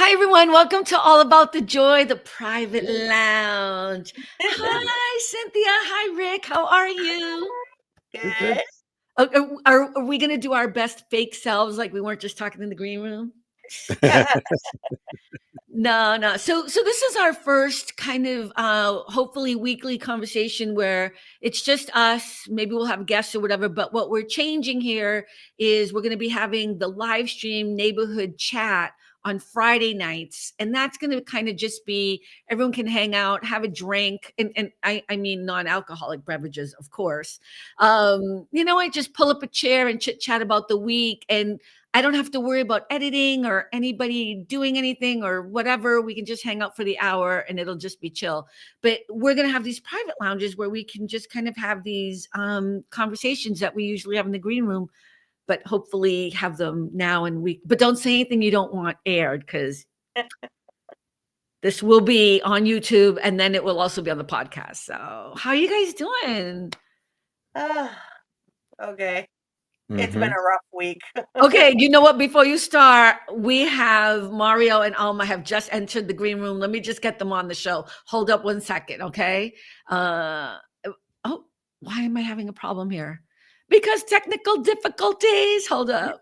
Hi, everyone. Welcome to All About the Joy, the private lounge. Hi, Cynthia. Hi, Rick. How are you? Good, good. Good. Are we going to do our best fake selves like we weren't just talking in the green room? No, no. So this is our first kind of hopefully weekly conversation where it's just us. Maybe we'll have guests or whatever. But what we're changing here is we're going to be having the live stream neighborhood chat on Friday nights. And that's going to kind of just be everyone can hang out, have a drink, and I mean non-alcoholic beverages, of course. I just pull up a chair and chit chat about the week, and I don't have to worry about editing or anybody doing anything or whatever. We can just hang out for the hour and it'll just be chill. But we're going to have these private lounges where we can just kind of have these conversations that we usually have in the green room, but hopefully have them now and but don't say anything you don't want aired, because this will be on YouTube and then it will also be on the podcast. So how are you guys doing? Okay. It's been a rough week. Okay, you know what? Before you start, we have Mario and Alma have just entered the green room. Let me just get them on the show. Hold up 1 second, okay? Oh, why am I having a problem here? Because technical difficulties. Hold up.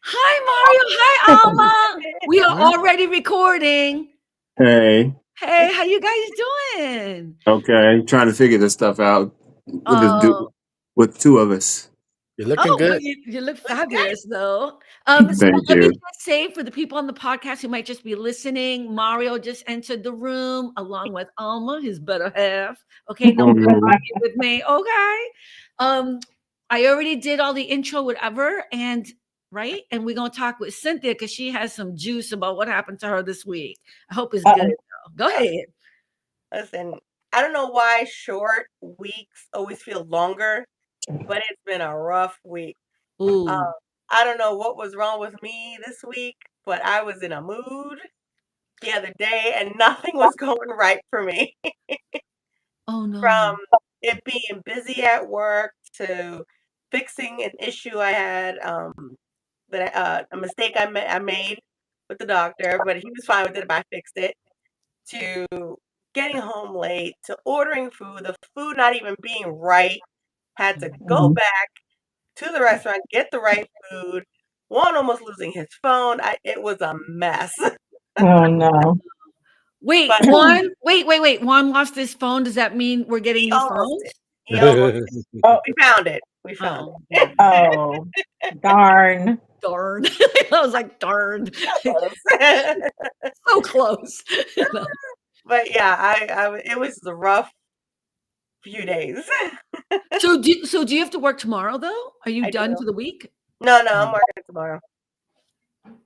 Hi, Mario. Hi, Alma. We are already recording. Hey. Hey, how you guys doing? Okay. Trying to figure this stuff out with two of us. You're looking good. You look fabulous, though. Thank so let me you. just say, for the people on the podcast who might just be listening, Mario just entered the room along with Alma, his better half. Okay, no with me. Okay. I already did all the intro, whatever, and right, and we're gonna talk with Cynthia because she has some juice about what happened to her this week. I hope it's good. Though. Go ahead. Listen, I don't know why short weeks always feel longer, but it's been a rough week. Ooh. I don't know what was wrong with me this week, but I was in a mood the other day and nothing was going right for me. Oh no. From it being busy at work to fixing an issue I had, a mistake I made with the doctor, but he was fine with it if I fixed it, to getting home late, to ordering food, the food not even being right, had to go back to the restaurant, get the right food, one almost losing his phone. It was a mess. Oh no. Wait, Juan. Wait. Juan lost his phone. Does that mean we're getting new phones? He almost did. We found it. We found it. Oh, darn. Darn. I was like, darn. So close. But yeah, it was a rough few days. So do you have to work tomorrow though? Are you done for the week? No, I'm working tomorrow.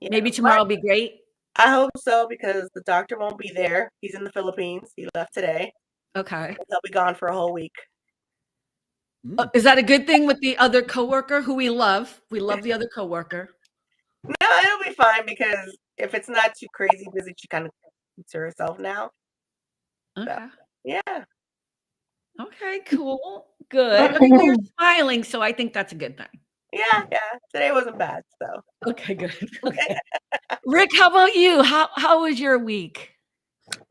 Yeah, maybe tomorrow will be great. I hope so, because the doctor won't be there. He's in the Philippines. He left today. Okay. He'll be gone for a whole week. Is that a good thing with the other coworker who we love? We love the other coworker. No, it'll be fine, because if it's not too crazy busy, she kind of keeps to herself now. Okay. So, yeah. Okay, cool. Good. Okay, you're smiling, so I think that's a good thing. Yeah. Today wasn't bad, so. Okay, good. Okay. Rick, how about you? How was your week?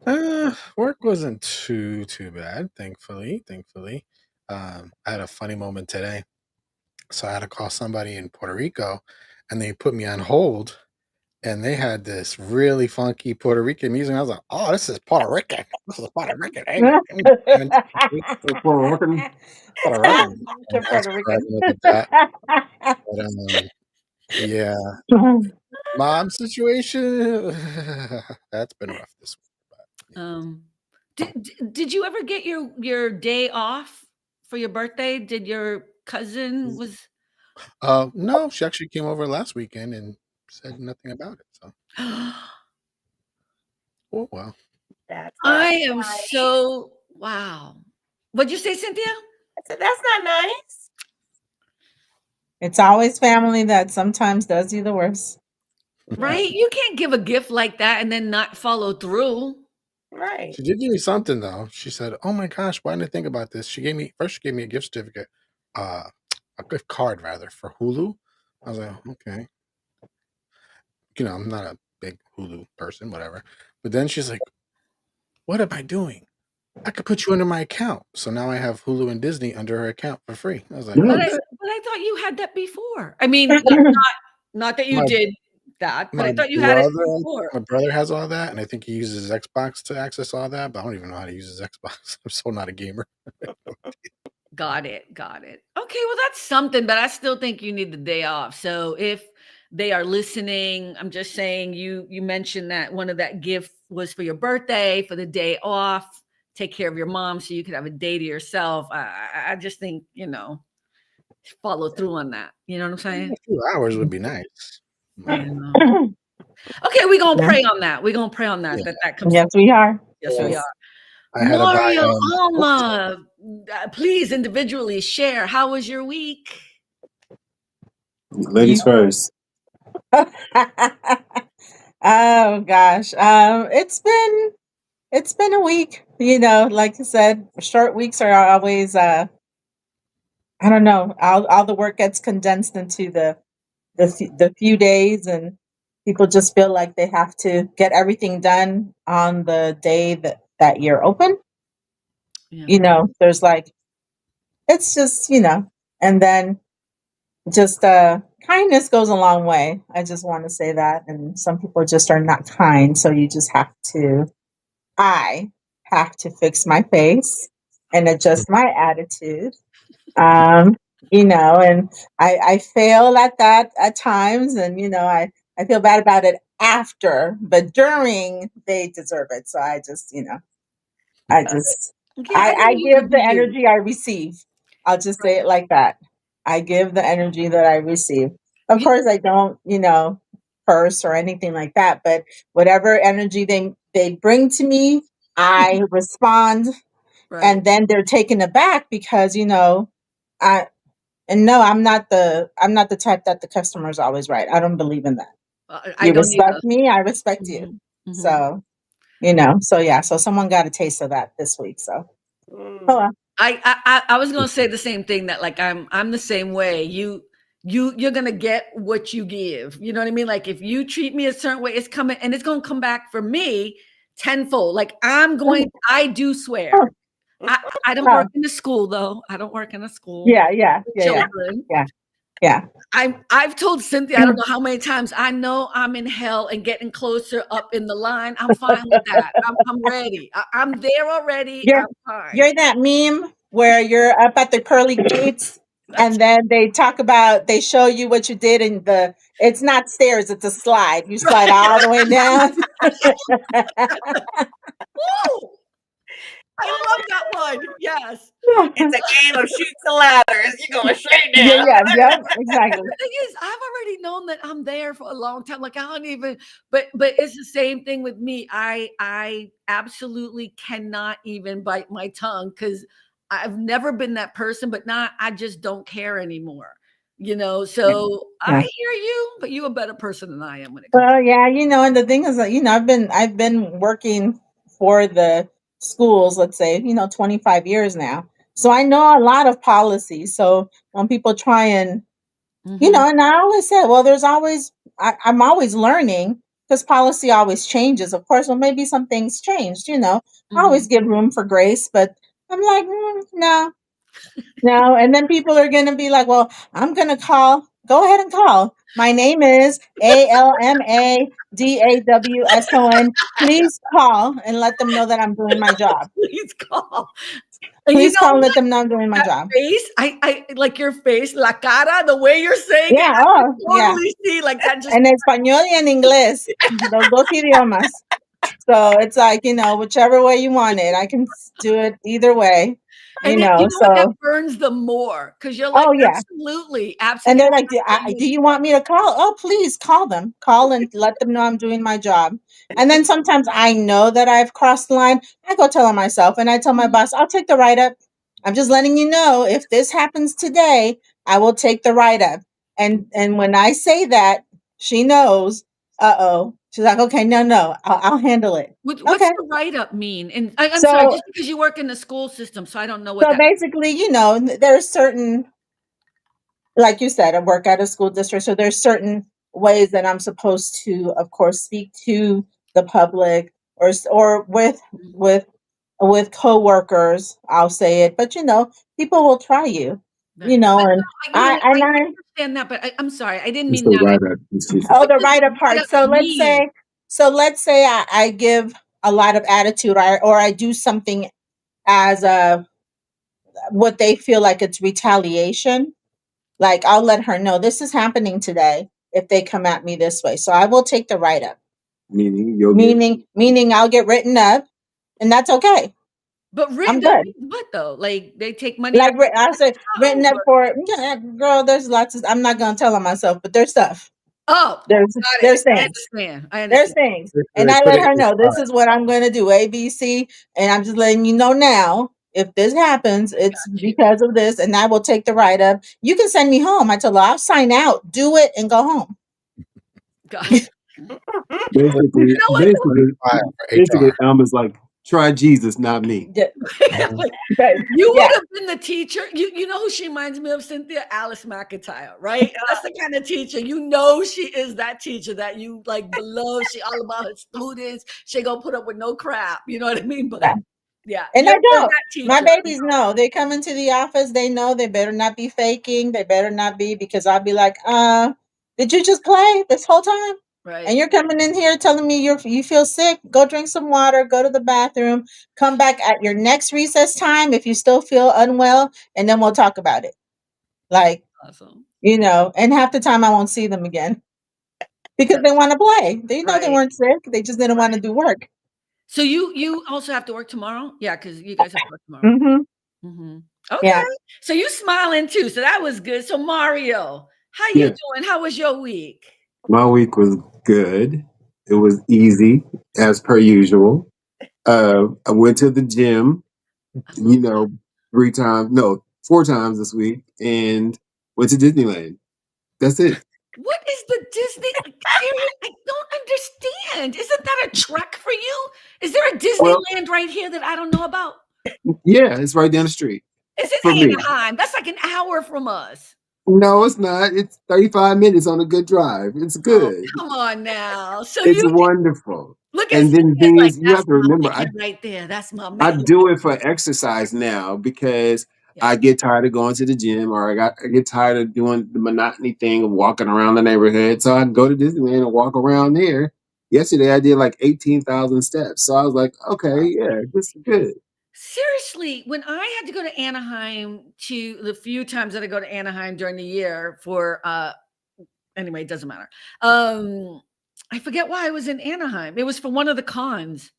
Work wasn't too bad, thankfully. I had a funny moment today. So I had to call somebody in Puerto Rico, and they put me on hold, and they had this really funky Puerto Rican music. I was like, "Oh, this is Puerto Rican. This is Puerto Rican." Puerto Rican. But, yeah. Mom situation. That's been rough this week. Did you ever get your day off for your birthday? Did your cousin was? No, she actually came over last weekend and said nothing about it. So, oh well. I am so wow. What'd you say, Cynthia? I said that's not nice. It's always family that sometimes does you the worst. Right? You can't give a gift like that and then not follow through. Right. She did give me something though. She said, "Oh my gosh, why didn't I think about this?" She gave me a gift certificate, a gift card rather, for Hulu. I was like, okay. I'm not a big Hulu person, whatever. But then she's like, "What am I doing? I could put you under my account." So now I have Hulu and Disney under her account for free. I was like, But Nice. I thought you had that before. I mean, not that you My did that, but my I thought you had it brother before. my brother has all that, and I think he uses his Xbox to access all that, but I don't even know how to use his Xbox. I'm so not a gamer. Got it. Okay, well, that's something, but I still think you need the day off. So if they are listening, I'm just saying you mentioned that one of that gift was for your birthday, for the day off. Take care of your mom so you could have a day to yourself. I just think, follow through on that. You know what I'm saying? A few hours would be nice. You know. Okay, we're gonna Yeah. pray on that. We're gonna pray on that. Yeah. That comes. Yes, we are. Yes, we Yes. are. I had to buy Mario, oops. Alma, please individually share. How was your week? Ladies You. first. Oh gosh. It's been a week. Like I said, short weeks are always I don't know. All the work gets condensed into the few days, and people just feel like they have to get everything done on the day that you're open. Yeah. There's like it's just, and then just kindness goes a long way. I just want to say that. And some people just are not kind, so you just have to I have to fix my face and adjust my attitude. um and I fail at that at times, and I feel bad about it after, but during they deserve it. So I just Yeah, I I think you give could do the you. energy I receive. I'll just say it like that. I give the energy that I receive. Of You- course I don't, curse or anything like that, but whatever energy they bring to me, I respond, Right. and then they're taken aback because, I and no, I'm not the type that the customer is always right. I don't believe in that. I You don't either. respect me, I respect you. Mhm, mhm. So, so yeah, so someone got a taste of that this week. So, oh Mm. well. I was gonna say the same thing, that like I'm the same way. You're gonna get what you give. You know what I mean? Like if you treat me a certain way, it's coming, and it's gonna come back for me tenfold. Like I do swear. Oh, I don't oh, work in a school though. I don't work in a school yeah, yeah, with yeah, yeah, children. yeah, yeah. I've told Cynthia, I don't know how many times, I know I'm in hell and getting closer up in the line. I'm fine with that. I'm ready. I'm there already. You're I'm fine. you're that meme where you're up at the pearly gates, That's and then they show you what you did, and it's not stairs, it's a slide. You slide right. all the way down. Woo! I love that one. Yes. It's a game of shoots and ladders. You're going straight Yeah, down. yeah, yep, And exactly. the thing is, I've already known that I'm there for a long time. Like I don't even, but it's the same thing with me. I absolutely cannot even bite my tongue because I've never been that person, but now I just don't care anymore. Yeah, So I yeah. hear you, but you're a better person than I am when it comes to Well, yeah, and the thing is that, I've been working for the schools, let's say, 25 years now. So I know a lot of policies. So when people try and, Mhm, and I always say, well, I'm always learning, because policy always changes. Of course, well, maybe some things changed. I always mhm. give room for grace, but I'm like, no, no, and then people are going to be like, well, I'm going to call. Go ahead and call. My name is ALMADAWSON. Please call and let them know that I'm doing my job. Please call. And you Please know call and let what? them know I'm doing my That job. face, I like your face, la cara, the way you're saying it, Yeah, I oh, can yeah. totally see like that just En español y en inglés, los dos idiomas. So it's like, whichever way you want it, I can do it either way, and it, you know what? That So, burns them more because you're like, oh, yeah. absolutely, And absolutely. they're like, do you want me to call? Oh, please call them. Call and let them know I'm doing my job. And then sometimes I know that I've crossed the line. I go tell them myself, and I tell my boss, I'll take the write up. I'm just letting you know, if this happens today, I will take the write up. And when I say that, she knows, uh-oh. She's like, okay, no, I'll handle it. What's Okay. the write up mean? And I'm sorry, So just because you work in the school system, so I don't know what so that. basically, there's certain, like you said, I work at a school district, so there's certain ways that I'm supposed to, of course, speak to the public or with coworkers. I'll say it, but people will try you, Right. and I I understand that, but I'm sorry, I didn't It's mean the that. write-up. oh, What the does write-up part. write-up mean? So let's say I give a lot of attitude, or I do something as a what they feel like it's retaliation. Like I'll let her know this is happening today if they come at me this way. So I will take the write up. Meaning you'll get Meaning I'll get written up, and that's okay. But I'm written good. what though? Like they take money out Like I said, written up or for girl. There's lots of. I'm not gonna tell on myself, but there's stuff. oh, got it. There's I things. understand. I There's understand. things, and They I put let it her in know this is what I'm going to do. A, B, C, and I'm just letting you know now. If this happens, it's Got you. because of this, and I will take the write up. You can send me home. I told her I'll sign out, do it, and go home. Got you. basically You know what? basically file for basically HR. Elma's like, try Jesus, not me. Yeah, Mhm. but, You yeah, would have been the teacher. You know who she reminds me of, Cynthia? Alice McIntyre, right? That's the kind of teacher. She is that teacher that you like below. She all about her students. She gonna put up with no crap. You know what I mean? But yeah. yeah, And I you're don't. that My teacher. babies know. They come into the office. They know they better not be faking. They better not be because I'll be like, did you just play this whole time? Right. And you're coming in here telling me you feel sick. Go drink some water. Go to the bathroom. Come back at your next recess time if you still feel unwell, and then we'll talk about it. Like Awesome. and half the time I won't see them again because they want to play. They know they Right. weren't sick. They just didn't want to do work. So you also have to work tomorrow? Yeah, because you guys have to work tomorrow. Mm-hmm. Mm-hmm. Okay. Yeah. So you smiling too. So that was good. So Mario, how you Yeah, doing? How was your week? my week was good. It was easy as per usual. I went to the gym, I love you know, 4 times this week, and went to Disneyland. That's it. What is the Disney? Seriously, I don't understand. Isn't that a trek for you? Is there a Well, Disneyland right here that I don't know about? yeah, it's right down the street It's for in me. Anaheim. That's like an hour from us. No, it's not. It's 35 minutes on a good drive. It's Oh, good. come on now. So It's you wonderful. look at And then the Cynthia's thing like, is, you that's have to my remember, man right there. That's my I man. do it for exercise now because Yeah. I get tired of going to the gym, or I get tired of doing the monotony thing of walking around the neighborhood. So I go to Disneyland and walk around there. Yesterday I did like 18,000 steps. So I was like, okay, yeah, this is good. Seriously, when I had to go to Anaheim to the few times that I go to Anaheim during the year for anyway, it doesn't matter. I forget why I was in Anaheim. It was for one of the cons.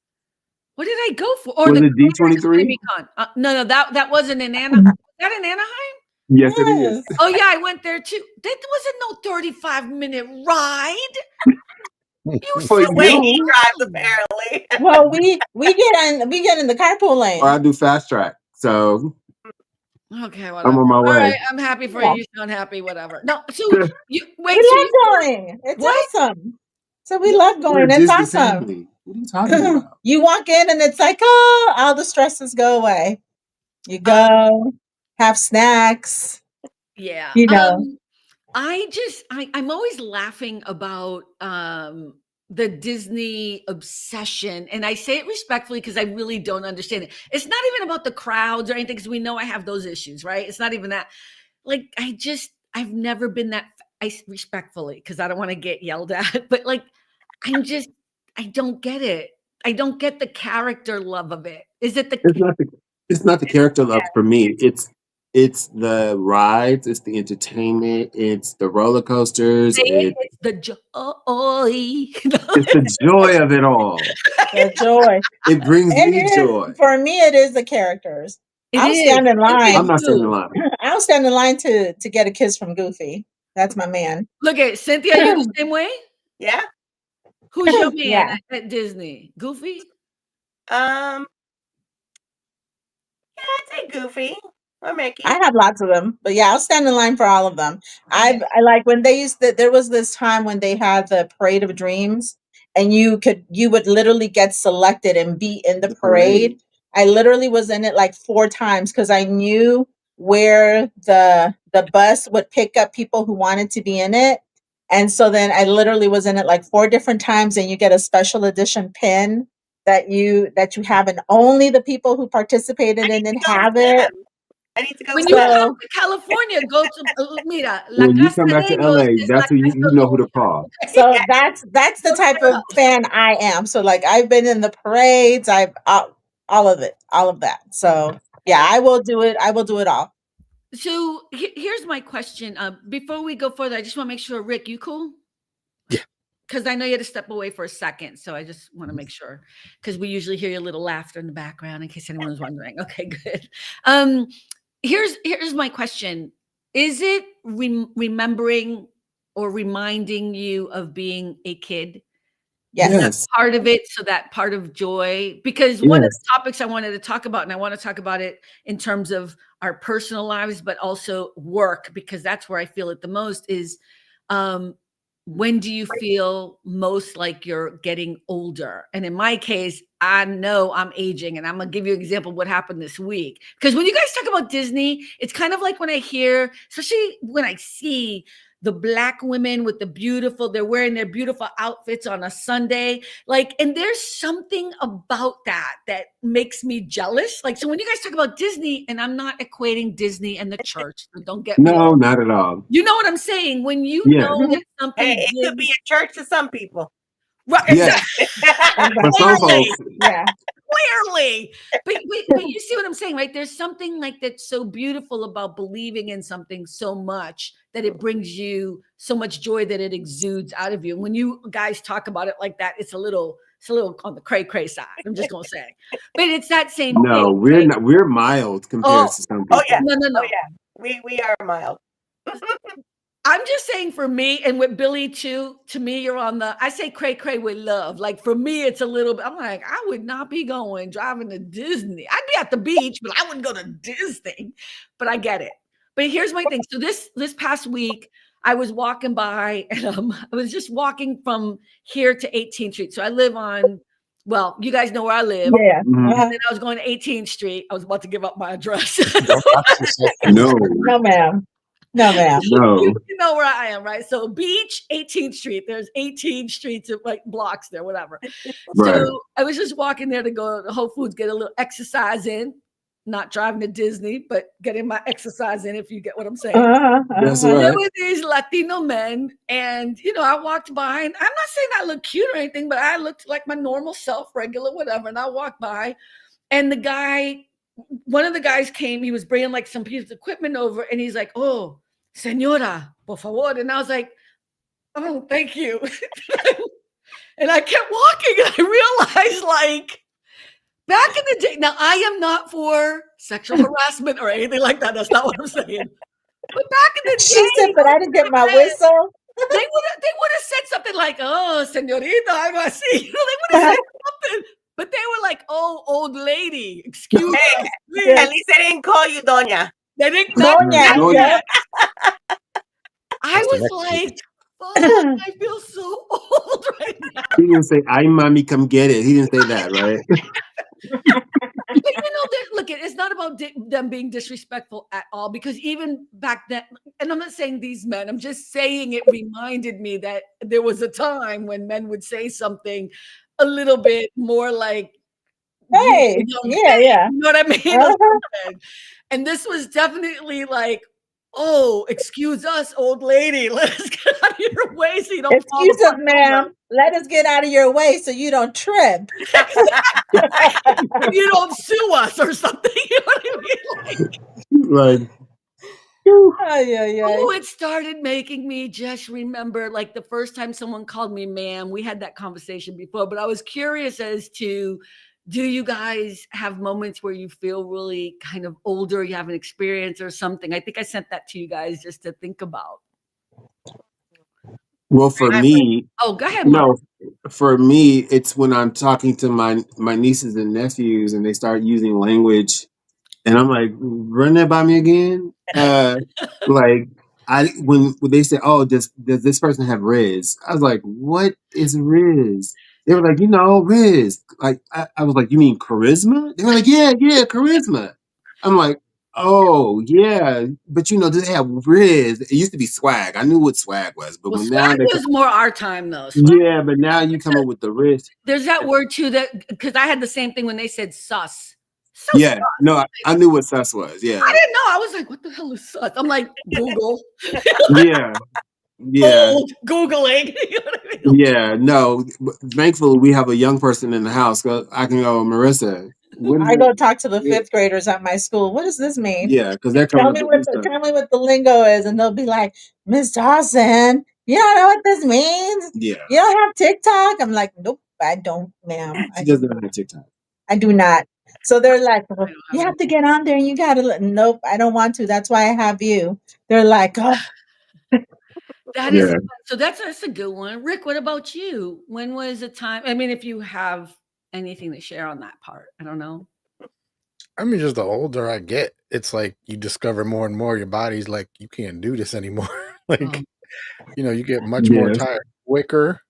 What did I go for? Or Was the it D23? Con. No, that wasn't in Anaheim. Was that in Anaheim? Yes, it is. Yes. Oh yeah, I went there too. That wasn't no 35-minute ride. You For The way he you, drives, silly. apparently. Well, we get in the carpool lane. or I do fast track. So Okay, I'm whatever. on my All way. right, I'm happy for Yeah. you. You sound happy, whatever. No, so you We wait. So you love work going. It's what? awesome. So we love We're going. a It's Disney awesome. family. What are you talking about? You walk in and it's like, oh, all the stresses go away. You Um, go, have snacks, yeah. you know. I'm always laughing about the Disney obsession. And I say it respectfully because I really don't understand it. It's not even about the crowds or anything, because we know I have those issues, right? It's not even that. Like, I've never been that respectfully, because I don't want to get yelled at, but like I don't get it. I don't get the character love of it. Is it the It's not the character love for me. It's the rides, it's the entertainment, it's the roller coasters, it's the joy? it's the joy of it all. The joy. It brings It me joy. is for me. It is the characters. It I'll is. stand in Cynthia I'm line. not standing in too. line. I'll stand in line to get a kiss from Goofy. That's my man. Look at Cynthia. You the same way? Yeah. Who's your man Yeah. at Disney? Goofy? Yeah, I'd say Goofy or Mickey. I have lots of them, but yeah, I'll stand in line for all of them. I like when they used to, there was this time when they had the Parade of Dreams, and you would literally get selected and be in the The parade. parade. I literally was in it like 4 times because I knew where the bus would pick up people who wanted to be in it. And so then I literally was in it like 4 different times, and you get a special edition pin that you have, and only the people who I participated need in it to go have with it. them. I need to go When with you them. come So to California, go to mira, La When you come back to Castaneños LA, is La that's when you know who to Castaños. call. so Yeah, that's the Go type check it of out. fan I am. So like I've been in the parades, I've all of it, all of that. So yeah, I will do it. I will do it all. So here's my question. Before we go further, I just want to make sure, Rick, you cool? Yeah. Because I know you had to step away for a second, so I just want to make sure. Because we usually hear your little laughter in the background, in case anyone was wondering. Okay, good. Um, here's my question: is it remembering or reminding you of being a kid? Is Yes. that Yes. part of it? So that part of joy, because one of the Yes. topics I wanted to talk about, and I want to talk about it in terms of our personal lives, but also work, because that's where I feel it the most is, um, when do you feel most like you're getting older? And in my case, I know I'm aging, and I'm gonna give you an example of what happened this week. Because when you guys talk about Disney, it's kind of like when I hear, especially when I see the Black women with they're wearing their beautiful outfits on a Sunday. Like, and there's something about that makes me jealous. Like, so when you guys talk about Disney, and I'm not equating Disney and the church, so don't get me No, wrong. not at all. You know what I'm saying? When you Yes. know Mhm. that hey, something it could be a church to some people. right, Yes. exactly, For some clearly, folks, Yeah. clearly. But you see what I'm saying, right? There's something like that's so beautiful about believing in something so much that it brings you so much joy that it exudes out of you. When you guys talk about it like that, it's a little on the cray side. I'm just gonna say, but it's that same no, thing, we're right? not. We're mild compared Oh, to some Oh yeah, people. no, no, oh no. yeah. We are mild. I'm just saying for me and with Billy too, to me, you're on I say cray with love. Like for me, it's a little bit, I'm like, I would not be driving to Disney. I'd be at the beach, but I wouldn't go to Disney. But I get it. But here's my thing. So this past week, I was walking by and I was just walking from here to 18th Street. So I live on, well, you guys know where I live. Yeah. Mhm. And then I was going to 18th Street. I was about to give up my address. Don't ask yourself No, No, ma'am. No, ma'am. no. You know where I am, right? So beach, 18th Street. There's 18 streets of like blocks there, whatever. So Right. I was just walking there to go to Whole Foods, get a little exercise in, not driving to Disney, but getting my exercise in, if you get what I'm saying. That's And there right. were these Latino men, and I walked by, and I'm not saying I looked cute or anything, but I looked like my normal self, regular, whatever. And I walked by, and one of the guys came, he was bringing like some piece of equipment over, and he's like, "Oh, señora, por favor." And I was like, "Oh, thank you." And I kept walking, and I realized, like, back in the day, now I am not for sexual harassment or anything like that. That's not what I'm saying. But back in the She said, day, but I didn't get my whistle. they would have said something like, "Oh, señorita, algo así." They would have said something, but they were like, "Oh, old lady, excuse Hey, us, at please." least they didn't call you Doña. They didn't not Doña, Doña. yeah. I That's the was next like, "Fuck, I feel so old right now." He didn't say, "Ay, mommy, come get it." He didn't say that, right? But look, it's not about them being disrespectful at all, because even back then, and I'm not saying these men, I'm just saying it reminded me that there was a time when men would say something a little bit more like, you Hey, young yeah, thing, yeah. you know what I mean? Or Uh-huh. something. And this was definitely like, "Oh, excuse us, old lady. Let us get out of your way so you don't fall Excuse us, apart over." ma'am. Let us get out of your way so you don't trip. So you don't sue us or something. You know what I mean? Like, Like, whew. Ay, ay, oh, ay. it started making me just remember, like, the first time someone called me ma'am. We had that conversation before, but I was curious as to, do you guys have moments where you feel really kind of older, you have an experience or something? I think I sent that to you guys just to think about. Well, for me, Oh, go ahead, Mark. no, for me, it's when I'm talking to my nieces and nephews, and they start using language, and I'm like, "Run that by me again." Like when they say, "Oh, does this person have Riz?" I was like, "What is Riz?" They were like, Riz." Like I was like, "You mean charisma?" They were like, "Yeah, yeah, charisma." I'm like, Oh yeah, but they have Riz. It used to be Swag. I knew what Swag was, but Well, when now swag they was more our time though. Swag. yeah, but now you come up with the Riz. There's that word too that because I had the same thing when they said sus. So sus. Yeah, no, I knew what sus was. I Yeah, didn't know. I was like, what the hell is sus? I'm like, Google. yeah, yeah, Bold Googling. You know what I mean? yeah. No, thankfully we have a young person in the house. I can go, Marissa. What is I go it? talk to the Yeah, fifth graders at my school. What does this mean? yeah, because they're coming up with new stuff. Tell me what the lingo is, and they'll be like, Miss Dawson, you don't know what this means? Yeah, You don't have TikTok? I'm like, nope, I don't, ma'am. she doesn't have TikTok. I do not. So they're like, I well, don't you have have to get on there and you gotta nope, I don't want to. That's why I have you. They're like, oh, that is Yeah. so that's a good one. Rick, what about you? When was a time? I mean, if you have anything to share on that part, I don't know. I mean, just the older I get, it's like you discover more and more your body's like, you can't do this anymore. Like, you get much more Yes. tired quicker.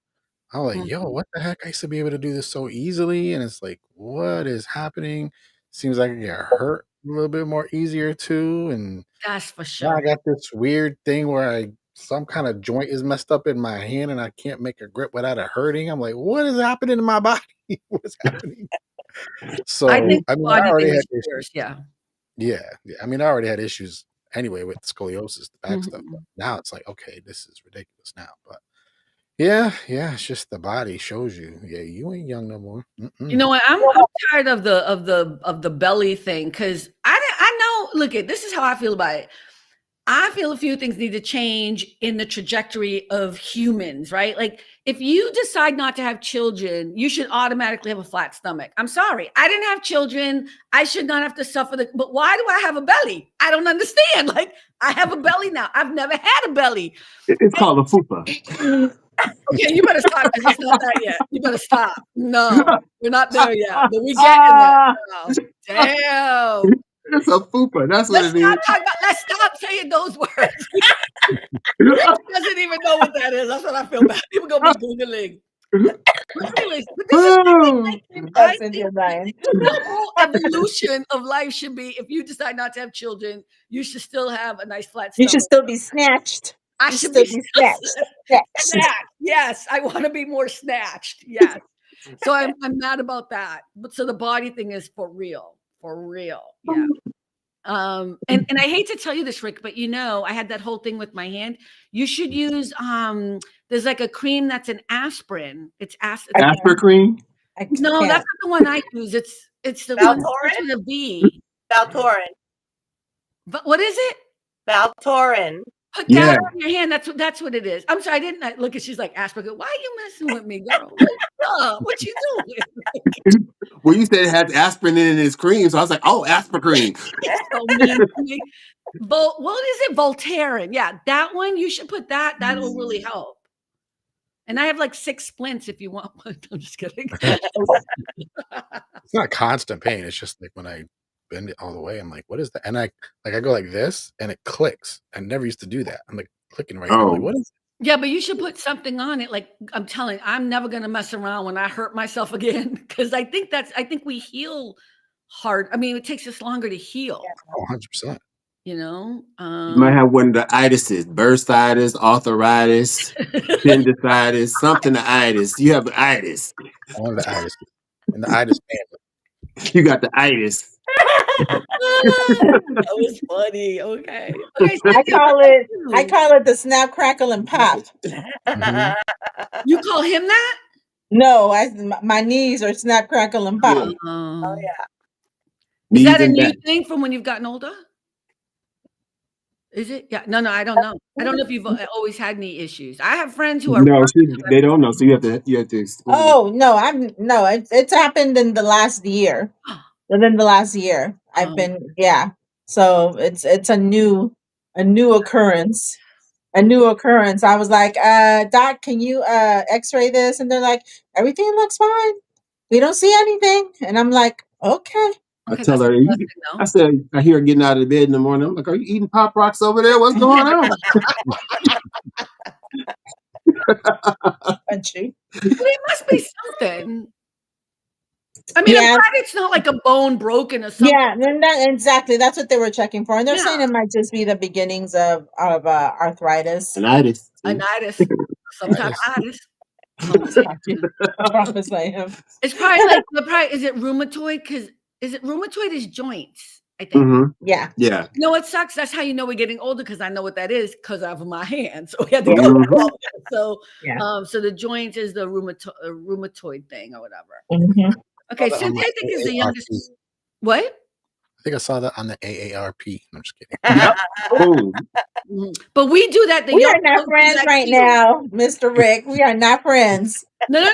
I'm like, Mhm. yo, what the heck? I used to be able to do this so easily. And it's like, what is happening? Seems like I get hurt a little bit more easier too. And That's for now I sure. got this weird thing where some kind of joint is messed up in my hand and I can't make a grip without it hurting. I'm like, what is happening in my body? What's happening? I So, think I the mean, I body already thing had is issues. yours. Yeah. Yeah. I mean, I already had issues anyway with scoliosis, the back stuff. But Mhm. now it's like, okay, this is ridiculous now. But yeah, it's just the body shows you. Yeah, you ain't young no more. You know what? I'm tired of the belly thing because I know. Look at this is how I feel about it. I feel a few things need to change in the trajectory of humans, right? Like if you decide not to have children, you should automatically have a flat stomach. I'm sorry. I didn't have children. I should not have to suffer but why do I have a belly? I don't understand. Like I have a belly now. I've never had a belly. It's called a fupa. Okay, you better stop because it's not that yet. You better stop. No, we're not there yet, but we're getting there. ah, Now. Damn. It's a fupa. That's what it is. Let's stop saying those words. Rick doesn't even know what that is. That's what I feel bad. People gonna be Googling. But anyways, but this is I that's in think your mind. the whole evolution of life should be if you decide not to have children, you should still have a nice flat You stomach. should still be snatched. I You should still be be snatched. Snatched. snatched. Yes, I want to be more snatched. Yes. So I'm mad about that. But so the body thing is for real. For real. Yeah. And I hate to tell you this, Rick, but I had that whole thing with my hand. You should use there's like a cream that's an aspirin. It's Aspirin cream. no, that's not the one I use. It's the one that starts with a V. Valtorin. But what is it? Valtorin. Put Yeah. that on your hand. That's what it is. I'm sorry, I didn't look at. She's like aspirin. Why are you messing with me, girl? What you doing? Well, you said it had aspirin in its cream, so I was like, "Oh, aspirin cream." So mean to me. What is it? Voltaren. Yeah, that one. You should put that. That'll really help. And I have like 6 splints if you want one. I'm just kidding. It's not constant pain. It's just like when I bend it all the way, I'm like, what is that? And I go like this and it clicks. I never used to do that. I'm like clicking right now. I'm like, what is Yeah, but you should put something on it. Like I'm telling, I'm never gonna mess around when I hurt myself again because I think we heal hard. I mean, it takes us longer to heal. Oh, 100%. You know, You might have one of the itises: bursitis, arthritis, appendicitis, something to itis. You have the itis. One of the itis. And the itis family. You got the itis. that was funny. Okay. I call it the snap, crackle, and pop. Mhm. You call him that? No, my knees are snap, crackle, and pop. Oh yeah. Is Knees that a and new back. thing from when you've gotten older? Is it? Yeah. No, I don't know. I don't know if you've always had knee issues. I have friends who are No, they don't know. So you have to explain. Oh no, it's happened in the last year. Within the last year, I've been So it's a new occurrence. A new occurrence. I was like, Doc, can you X-ray this? And they're like, everything looks fine. We don't see anything. And I'm like, okay. I tell her, I said, I hear her getting out of bed in the morning. I'm like, are you eating Pop Rocks over there? What's going on? Country. Well, it must be something. I mean, I'm Yeah. glad it's not like a bone broken or something. Yeah, and exactly. That's what they were checking for. And they're saying Yeah. it might just be the beginnings of arthritis. Tinnitus. Anitis, sometimes itis. I promise I am. It's probably like is it rheumatoid? Because rheumatoid is joints, I think. Mm-hmm. Yeah. Yeah. You know what sucks? That's how you know we're getting older because I know what that is because of my hand. So we had to Yeah. go. Mhm. So, Yeah. so the joint is the rheumatoid thing or whatever. Mhm. Okay, that on Cynthia, my I think is the AARP. youngest. What? I think I saw that on the AARP. I'm just kidding. Yep. Oh, But we do that. The We young are not folks do friends that right too. now, Mr. Rick. We are not friends. No. With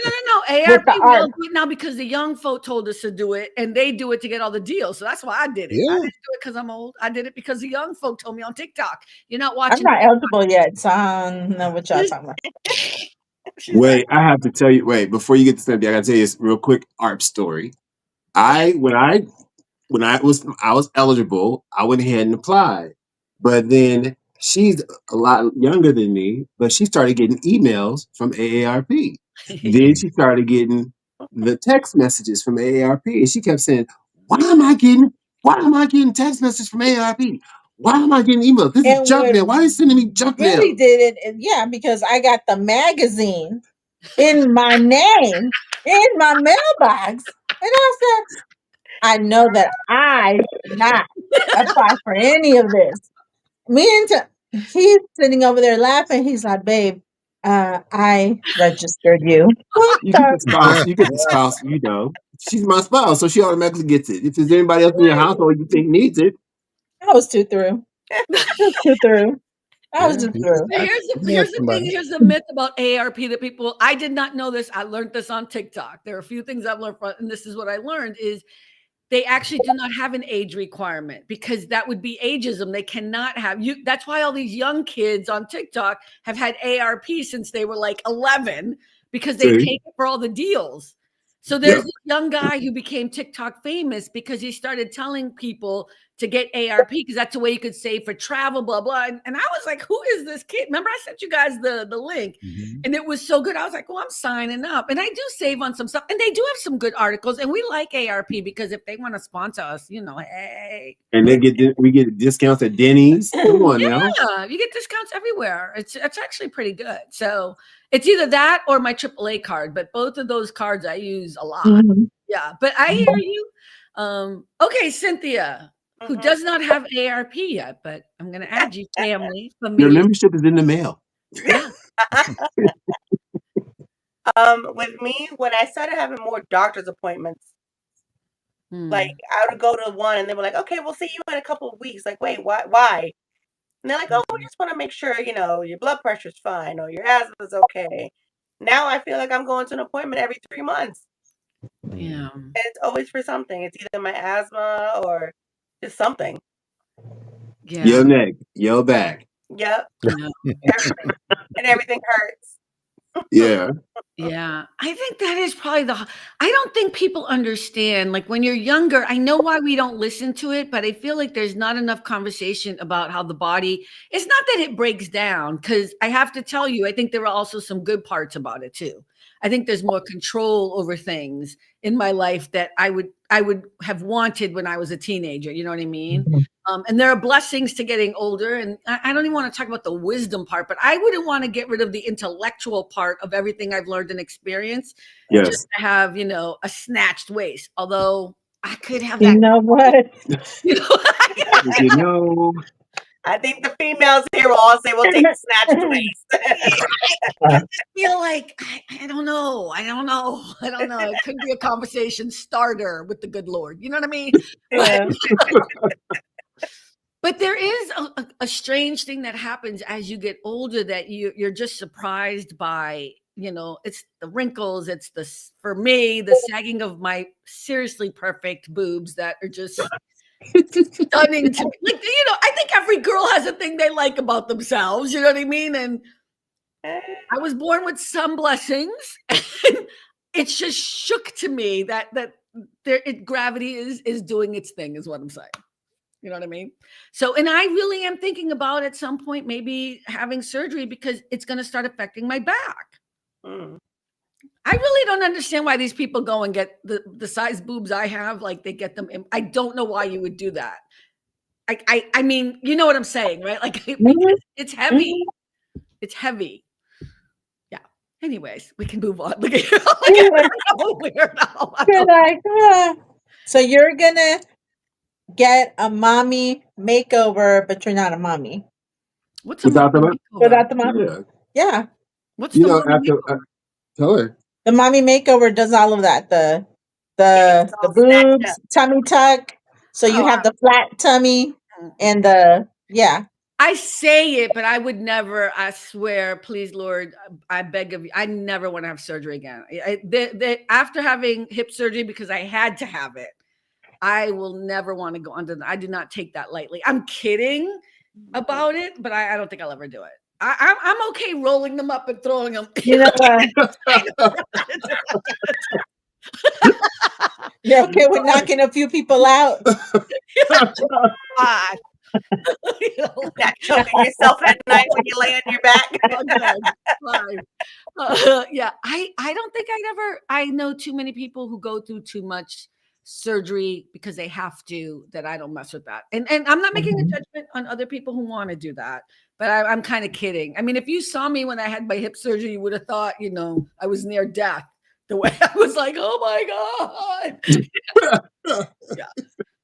ARP, the we art. don't do it now because the young folk told us to do it, and they do it to get all the deals. So that's why I did it. I Yeah. didn't do it because I'm old. I did it because the young folk told me on TikTok. You're not I'm watching. not eligible yet, so I don't know what y'all talking about. She's like, wait! I have to tell you. Wait, before you get to Cynthia, I got to tell you this real quick ARP story. When I was eligible, I went ahead and applied. But then she's a lot younger than me, but she started getting emails from AARP. Then she started getting the text messages from AARP, and she kept saying, why am I getting text messages from AARP? Why am I getting emails? This is And junk what mail. Why are you sending me junk mail?" really did it, yeah, because I got the magazine in my name in my mailbox. And I said, I know that I did not apply for any of this. He's sitting over there laughing. He's like, babe, I registered you. What You get the? the spouse. You get the spouse. You know, she's my spouse, so she automatically gets it. If there's anybody else in your household you think needs it, I was too through. I was too through. I was Yeah. just through. But here's the thing. Here's the myth about AARP that people. I did not know this. I learned this on TikTok. There are a few things I've learned from, and this is what I learned is they actually do not have an age requirement because that would be ageism. They cannot have you. That's why all these young kids on TikTok have had ARP since they were like 11 because they see, take it for all the deals. So there's yep. this young guy who became TikTok famous because he started telling people to get ARP because that's the way you could save for travel, blah, blah. And I was like, who is this kid? Remember, I sent you guys the link and it was so good. I was like, well, I'm signing up. And I do save on some stuff. And they do have some good articles. And we like ARP because if they want to sponsor us, hey. And we get discounts at Denny's. Come on now. Yeah, you get discounts everywhere. It's actually pretty good. So it's either that or my AAA card, but both of those cards I use a lot. Mhm. Yeah, but I hear you. Okay, Cynthia, who does not have ARP yet, but I'm going to add you, family, Your familia. membership is in the mail. Yeah. With me, when I started having more doctor's appointments, like Hmm. I would go to one and they were like, okay, we'll see you in a couple of weeks. Like, wait, why? And they're like, oh, we just want to make sure, your blood pressure's fine or your asthma's okay. Now I feel like I'm going to an appointment every 3 months. Yeah. And it's always for something. It's either my asthma or just something. Yeah. Your neck, your back. Yep. Yeah. Everything. And everything hurts. Yeah. Yeah, I think that is probably I don't think people understand, like, when you're younger, I know why we don't listen to it, but I feel like there's not enough conversation about how the body it's not that it breaks down, because I have to tell you, I think there are also some good parts about it too. I think there's more control over things in my life that I would have wanted when I was a teenager, you know what I mean? And there are blessings to getting older. And I don't even want to talk about the wisdom part, but I wouldn't want to get rid of the intellectual part of everything I've learned and experienced Yes. just to have, a snatched waist. Although I could have You that. know what? You know. I think the females here will all say we'll take the snatched waist. I just feel like I don't know. It could be a conversation starter with the good Lord. You know what I mean? Yeah. But there is a strange thing that happens as you get older that you're just surprised by, it's the wrinkles, for me, the sagging of my seriously perfect boobs that are just stunning to me. Like, I think every girl has a thing they like about themselves, you know what I mean? And I was born with some blessings. It's just shook to me that gravity is doing its thing, is what I'm saying. You know what I mean? So, and I really am thinking about at some point maybe having surgery because it's going to start affecting my back. Mm. I really don't understand why these people go and get the size boobs I have. Like they get them. I don't know why you would do that. I mean, you know what I'm saying, right? Like because it's heavy. It's heavy. Yeah. Anyways, we can move on. Look at you. Look at Anyway, her. So weird now. you're like, so you're gonna get a mommy makeover, but you're not a mommy What's a Without mommy the makeover? without the mommy. yeah, Yeah, What's you the know, mommy after makeover? tell her. the mommy makeover does all of that. The Getting us the all snatched boobs, up. tummy tuck. So you Oh, have the flat tummy I, and the yeah. I say it, but I would never. I swear, please, Lord, I beg of you. I never want to have surgery again. After having hip surgery, because I had to have it, I will never want to go under. I do not take that lightly. I'm kidding about it, but I don't think I'll ever do it. I'm okay rolling them up and throwing them. You know, you're okay with knocking a few people out. God. You know, Not choking yourself at night when you lay on your back. again, fine. Yeah, I don't think I'd ever. I know too many people who go through too much surgery because they have to. That I don't mess with that. And I'm not making a Mhm. judgment on other people who want to do that. But I'm kind of kidding. I mean, if you saw me when I had my hip surgery, you would have thought, I was near death. The way I was like, oh my God. Yeah.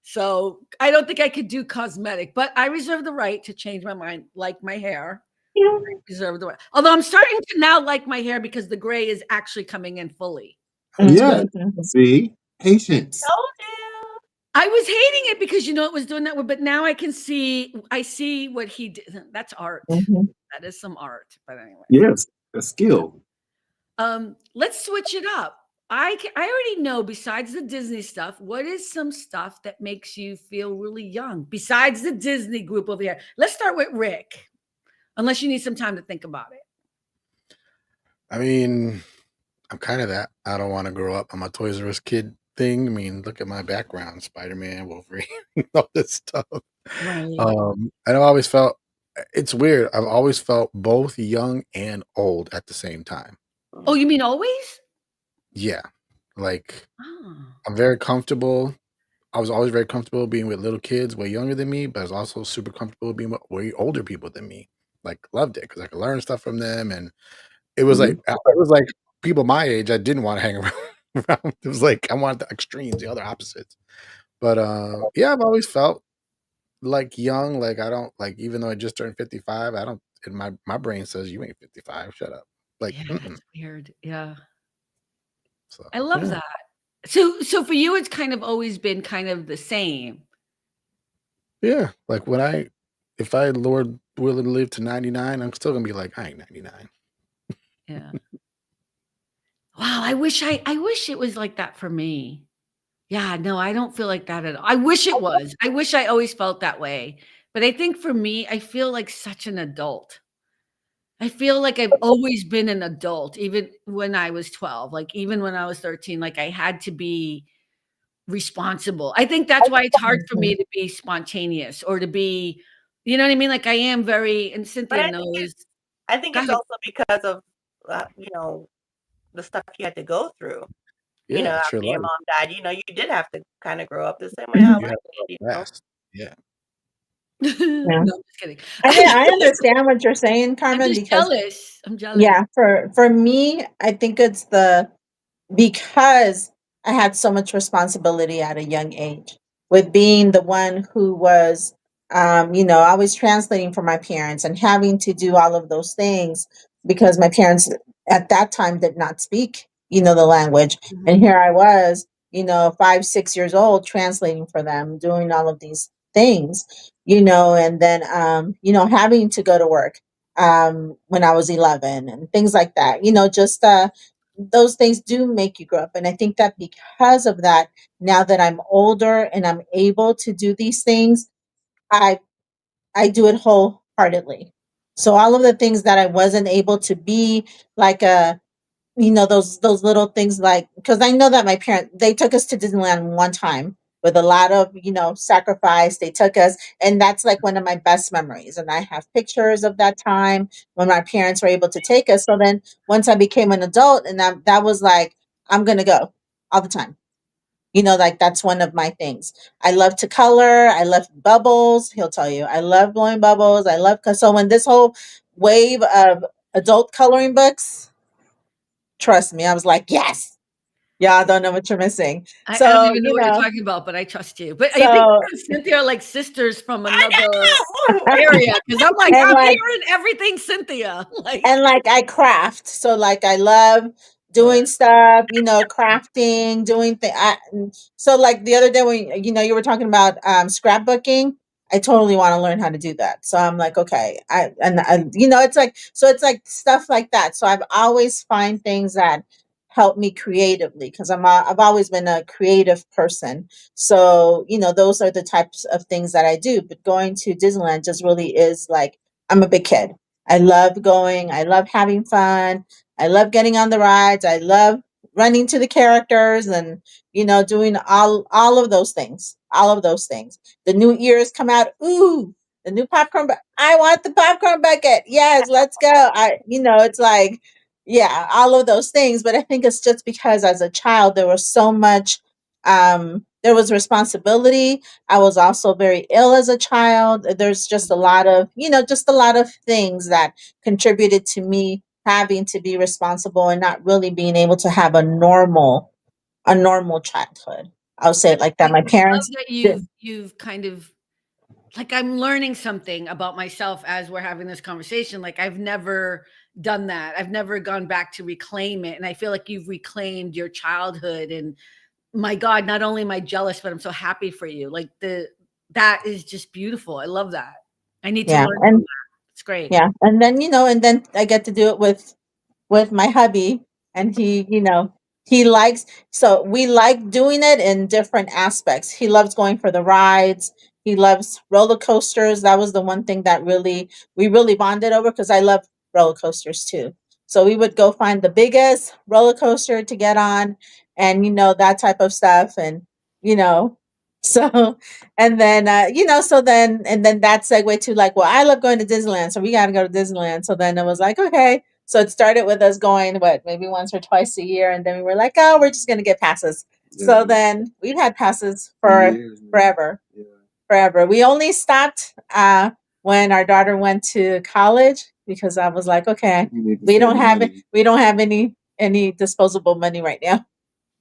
So I don't think I could do cosmetic, but I reserve the right to change my mind, like my hair. Yeah. Reserve the right. Although I'm starting to now like my hair because the gray is actually coming in fully. Yeah. Mhm. See? Patience. Told you. I was hating it because it was doing that, but now I see what he did. That's art. Mhm. That is some art. But anyways, Yes. A skill. let's switch it up. I already know besides the Disney stuff, what is some stuff that makes you feel really young besides the Disney group over here? Let's start with Rick, unless you need some time to think about it. I mean, I'm kind of that. I don't want to grow up. I'm a Toys R Us kid thing. I mean, look at my background: Spider-Man, Wolverine, all this stuff. Right. And I've always felt it's weird. I've always felt both young and old at the same time. Oh, you mean always? Yeah, like Oh. I'm very comfortable. I was always very comfortable being with little kids way younger than me, but I was also super comfortable being with way older people than me. Like loved it because I could learn stuff from them, and Mhm. it was like people my age I didn't want to hang around. It was like I wanted the extremes, the other opposites. But yeah, I've always felt like young. Like I don't like even though I just turned 55, I don't. And my brain says you ain't 55. Shut up. Like Yeah, mm-mm. that's weird. Yeah. So I love yeah, that. So for you, it's kind of always been kind of the same. yeah. Like if I Lord willing to live to 99, I'm still gonna be like I ain't 99. Yeah. Wow, I wish it was like that for me. Yeah, no, I don't feel like that at all. I wish it was. I wish I always felt that way. But I think for me, I feel like such an adult. I feel like I've always been an adult, even when I was 12, like even when I was 13, like I had to be responsible. I think that's why it's hard for me Mhm. to be spontaneous or to be, you know what I mean? Like I am very, and But Cynthia knows. I think Go it's ahead. also because of the stuff you had to go through. Yeah, it's your After your life. mom died, you did have to kind of grow up the same way Mhm. how You I have to did. go fast. Yeah. Yeah. No, I'm just kidding. I understand what you're saying, I'm Carmen, just because jealous. I'm jealous. yeah, for me, I think it's because I had so much responsibility at a young age with being the one who was, always translating for my parents and having to do all of those things because my parents at that time did not speak, the language. And Mhm. here I was, 5, 6 years old, translating for them, doing all of these things, and then, having to go to work when I was 11 and things like that, just those things do make you grow up. And I think that because of that, now that I'm older and I'm able to do these things, I I do it wholeheartedly. So all of the things that I wasn't able to be like those little things, like because I know that my parents, they took us to Disneyland one time with a lot of, sacrifice. They took us, and that's like one of my best memories. And I have pictures of that time when my parents were able to take us. So then once I became an adult, and that was like, I'm going to go all the time. Like that's one of my things. I love to color. I love bubbles. He'll tell you. I love blowing bubbles. I love, so when this whole wave of adult coloring books, trust me, I was like, yes. Y'all don't know what you're missing. I don't So, even know what you're talking about, but I trust you. But I think so, you and Cynthia are like sisters from I another know. area because I'm like, and I'm like, hearing everything Cynthia. Like, and like I craft. So like I love uh, doing stuff, crafting, doing things. So like the other day when you were talking about scrapbooking, I totally want to learn how to do that. So I'm like, okay, it's like, so it's like stuff like that. So I've always find things that help me creatively because I've always been a creative person. So those are the types of things that I do. But going to Disneyland just really is like, I'm a big kid. I love going. I love having fun. I love getting on the rides. I love running to the characters and doing all of those things. All of those things. The new ears come out. Ooh, the new popcorn. I want the popcorn bucket. Yes, let's go. It's like, yeah, all of those things. But I think it's just because as a child there was so much. There was responsibility. I was also very ill as a child. There's just a lot of, just a lot of things that contributed to me having to be responsible and not really being able to have a normal childhood. I'll say it like that. My I love parents that did. you've kind of like I'm learning something about myself as we're having this conversation. Like I've never done that. I've never gone back to reclaim it. And I feel like you've reclaimed your childhood. And my God, not only am I jealous, but I'm so happy for you. Like that is just beautiful. I love that. I need to Yeah. learn from And that. It's great. yeah. And then I get to do it with my hubby, and he likes, so we like doing it in different aspects. He loves going for the rides. He loves roller coasters. That was the one thing that we really bonded over because I love roller coasters too. So we would go find the biggest roller coaster to get on, and that type of stuff. And you know so and then that segue to like, well, I love going to Disneyland, so we got to go to Disneyland. So then it was like, okay. So it started with us going, what, maybe once or twice a year, and then we were like, oh, we're just gonna get passes. So then we've had passes for Years, man. forever, Yeah. forever. We only stopped when our daughter went to college because I was like, okay, You need to we save don't the have it. money. We don't have any disposable money right now.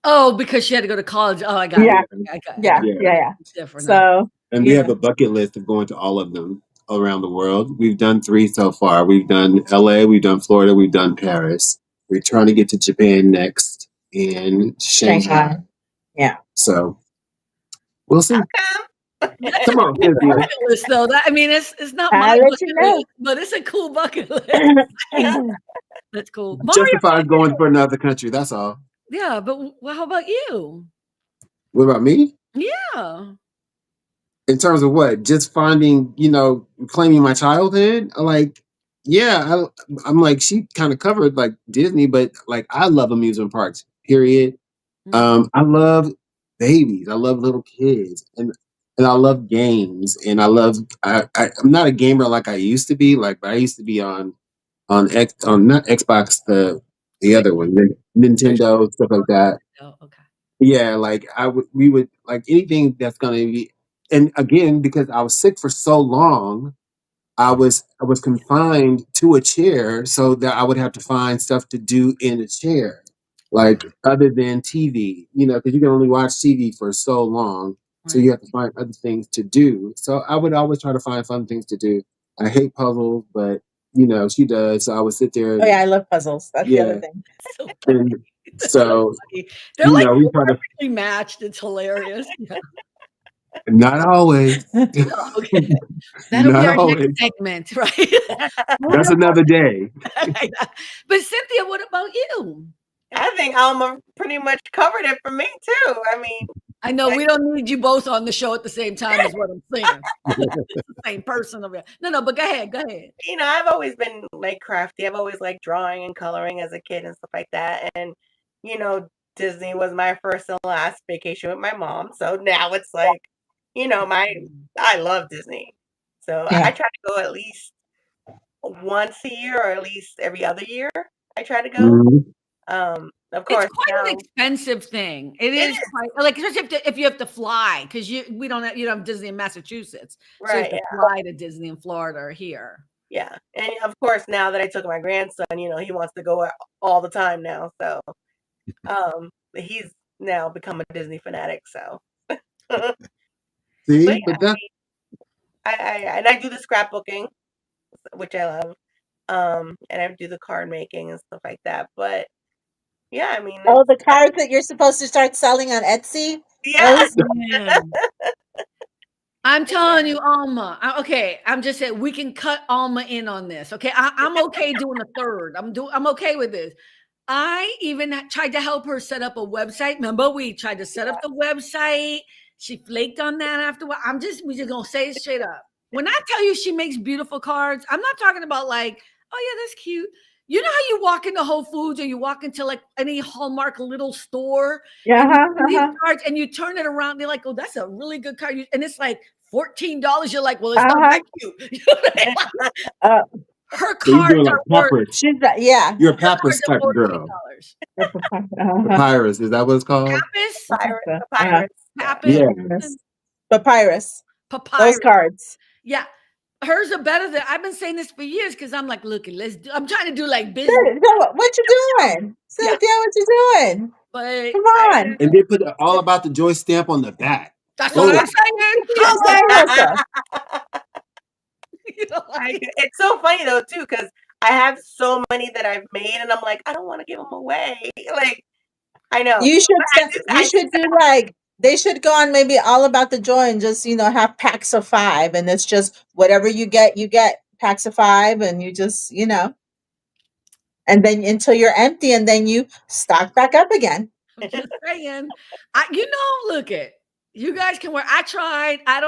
Oh, because she had to go to college. Oh, I got it. Yeah, Yeah. I yeah, got it. yeah, Yeah. yeah. It's different now. So And we you have know, a bucket list of going to all of them around the world. We've done 3 so far. We've done LA, we've done Florida, we've done Paris. We're trying to get to Japan next and Shanghai. Shanghai. Yeah. So we'll see. Well, that's Come a on, cool Cynthia. bucket list, though. That I mean, it's not my I'll let you bucket know. list, but it's a cool bucket list. That's cool. Mario, Justifies going for another country. That's all. yeah, but how about you? What about me? Yeah. In terms of what? Just finding, claiming my childhood? Like, yeah, I'm like, she kind of covered like Disney, but like, I love amusement parks, period. Mhm. I love babies. I love little kids, and I love games. And I'm not a gamer like I used to be. Like, but I used to be on not Xbox, the Switch, other one, Switch. Nintendo, stuff like that. Oh, okay. Yeah, like we would like anything that's gonna be. And again, because I was sick for so long, I was confined to a chair, so that I would have to find stuff to do in a chair, Right, like other than TV. Because you can only watch TV for so long, so right. you have to find other things to do. So I would always try to find fun things to do. I hate puzzles, but she does. So I would sit there Oh and yeah, I love puzzles. That's the other yeah, thing. So funny. and That's so so funny. They're like we try to perfectly matched. It's hilarious. Yeah. not always, Oh, okay. That'll be not our next always. segment, right? That's another day. But Cynthia, what about you? I think Alma pretty much covered it for me too. I mean, I know like, we don't need you both on the show at the same time, is what I'm saying. It's the same person over there. No, but go ahead, go ahead. I've always been like crafty. I've always liked drawing and coloring as a kid and stuff like that. And, you know, Disney was my first and last vacation with my mom. So now it's like, I love Disney. So I Yeah. try to go at least once a year or at least every other year. I try to go. Mhm. Of It's course quite an now expensive thing. It it is is quite like, especially if you have to fly, because you don't have, you don't have Disney in Massachusetts, so you have right. to fly to Disney in Florida or here. Yeah. And of course, now that I took my grandson, he wants to go all the time now. So he's now become a Disney fanatic. So, but See, yeah, but that I do the scrapbooking, which I love. And I do the card making and stuff like that. But yeah, I mean, Oh, the cards that you're supposed to start selling on Etsy. yeah, Those. Man. I'm telling you, Alma. Okay, I'm just saying we can cut Alma in on this. Okay, I'm okay doing a third. I'm okay with this. I even tried to help her set up a website. Remember, we tried to set up the website. She flaked on that after a while. We just gonna say it straight up. When I tell you she makes beautiful cards, I'm not talking about like, oh yeah, that's cute. You know how you walk into Whole Foods or you walk into like any Hallmark little store Yeah. and you Uh-huh, see these uh-huh. cards and you turn it around, they're like, oh, that's a really good card. And it's like $14. You're like, well, it's not Uh-huh. that cute. You know what I mean? Uh, Her so you're cards doing like are worth papyrus. she's yeah. You're a her cards papyrus are type of girl. $14. Uh-huh. Papyrus, is that what it's called? Papyrus, Uh-huh. papyrus. Yeah. papyrus, Yeah. Papyrus. Those papyrus. cards. Yeah, hers are better than I've been saying this for years because I'm like, look, I'm trying to do like business. So what you doing? Yeah, Cynthia, what you doing? but Come I on. And they put the all about the joy stamp on the back. that's what Oh, I'm saying. Yes, I You know, like, It's so funny though too, because I have so many that I've made, and I'm like, I don't want to give them away. Like, I know. You should But you should do like they should go on maybe all about the joy and just have packs of 5 and it's just whatever you get packs of 5 and you just and then until you're empty and then you stock back up again. I'm just saying. Look at you guys can wear. I tried. I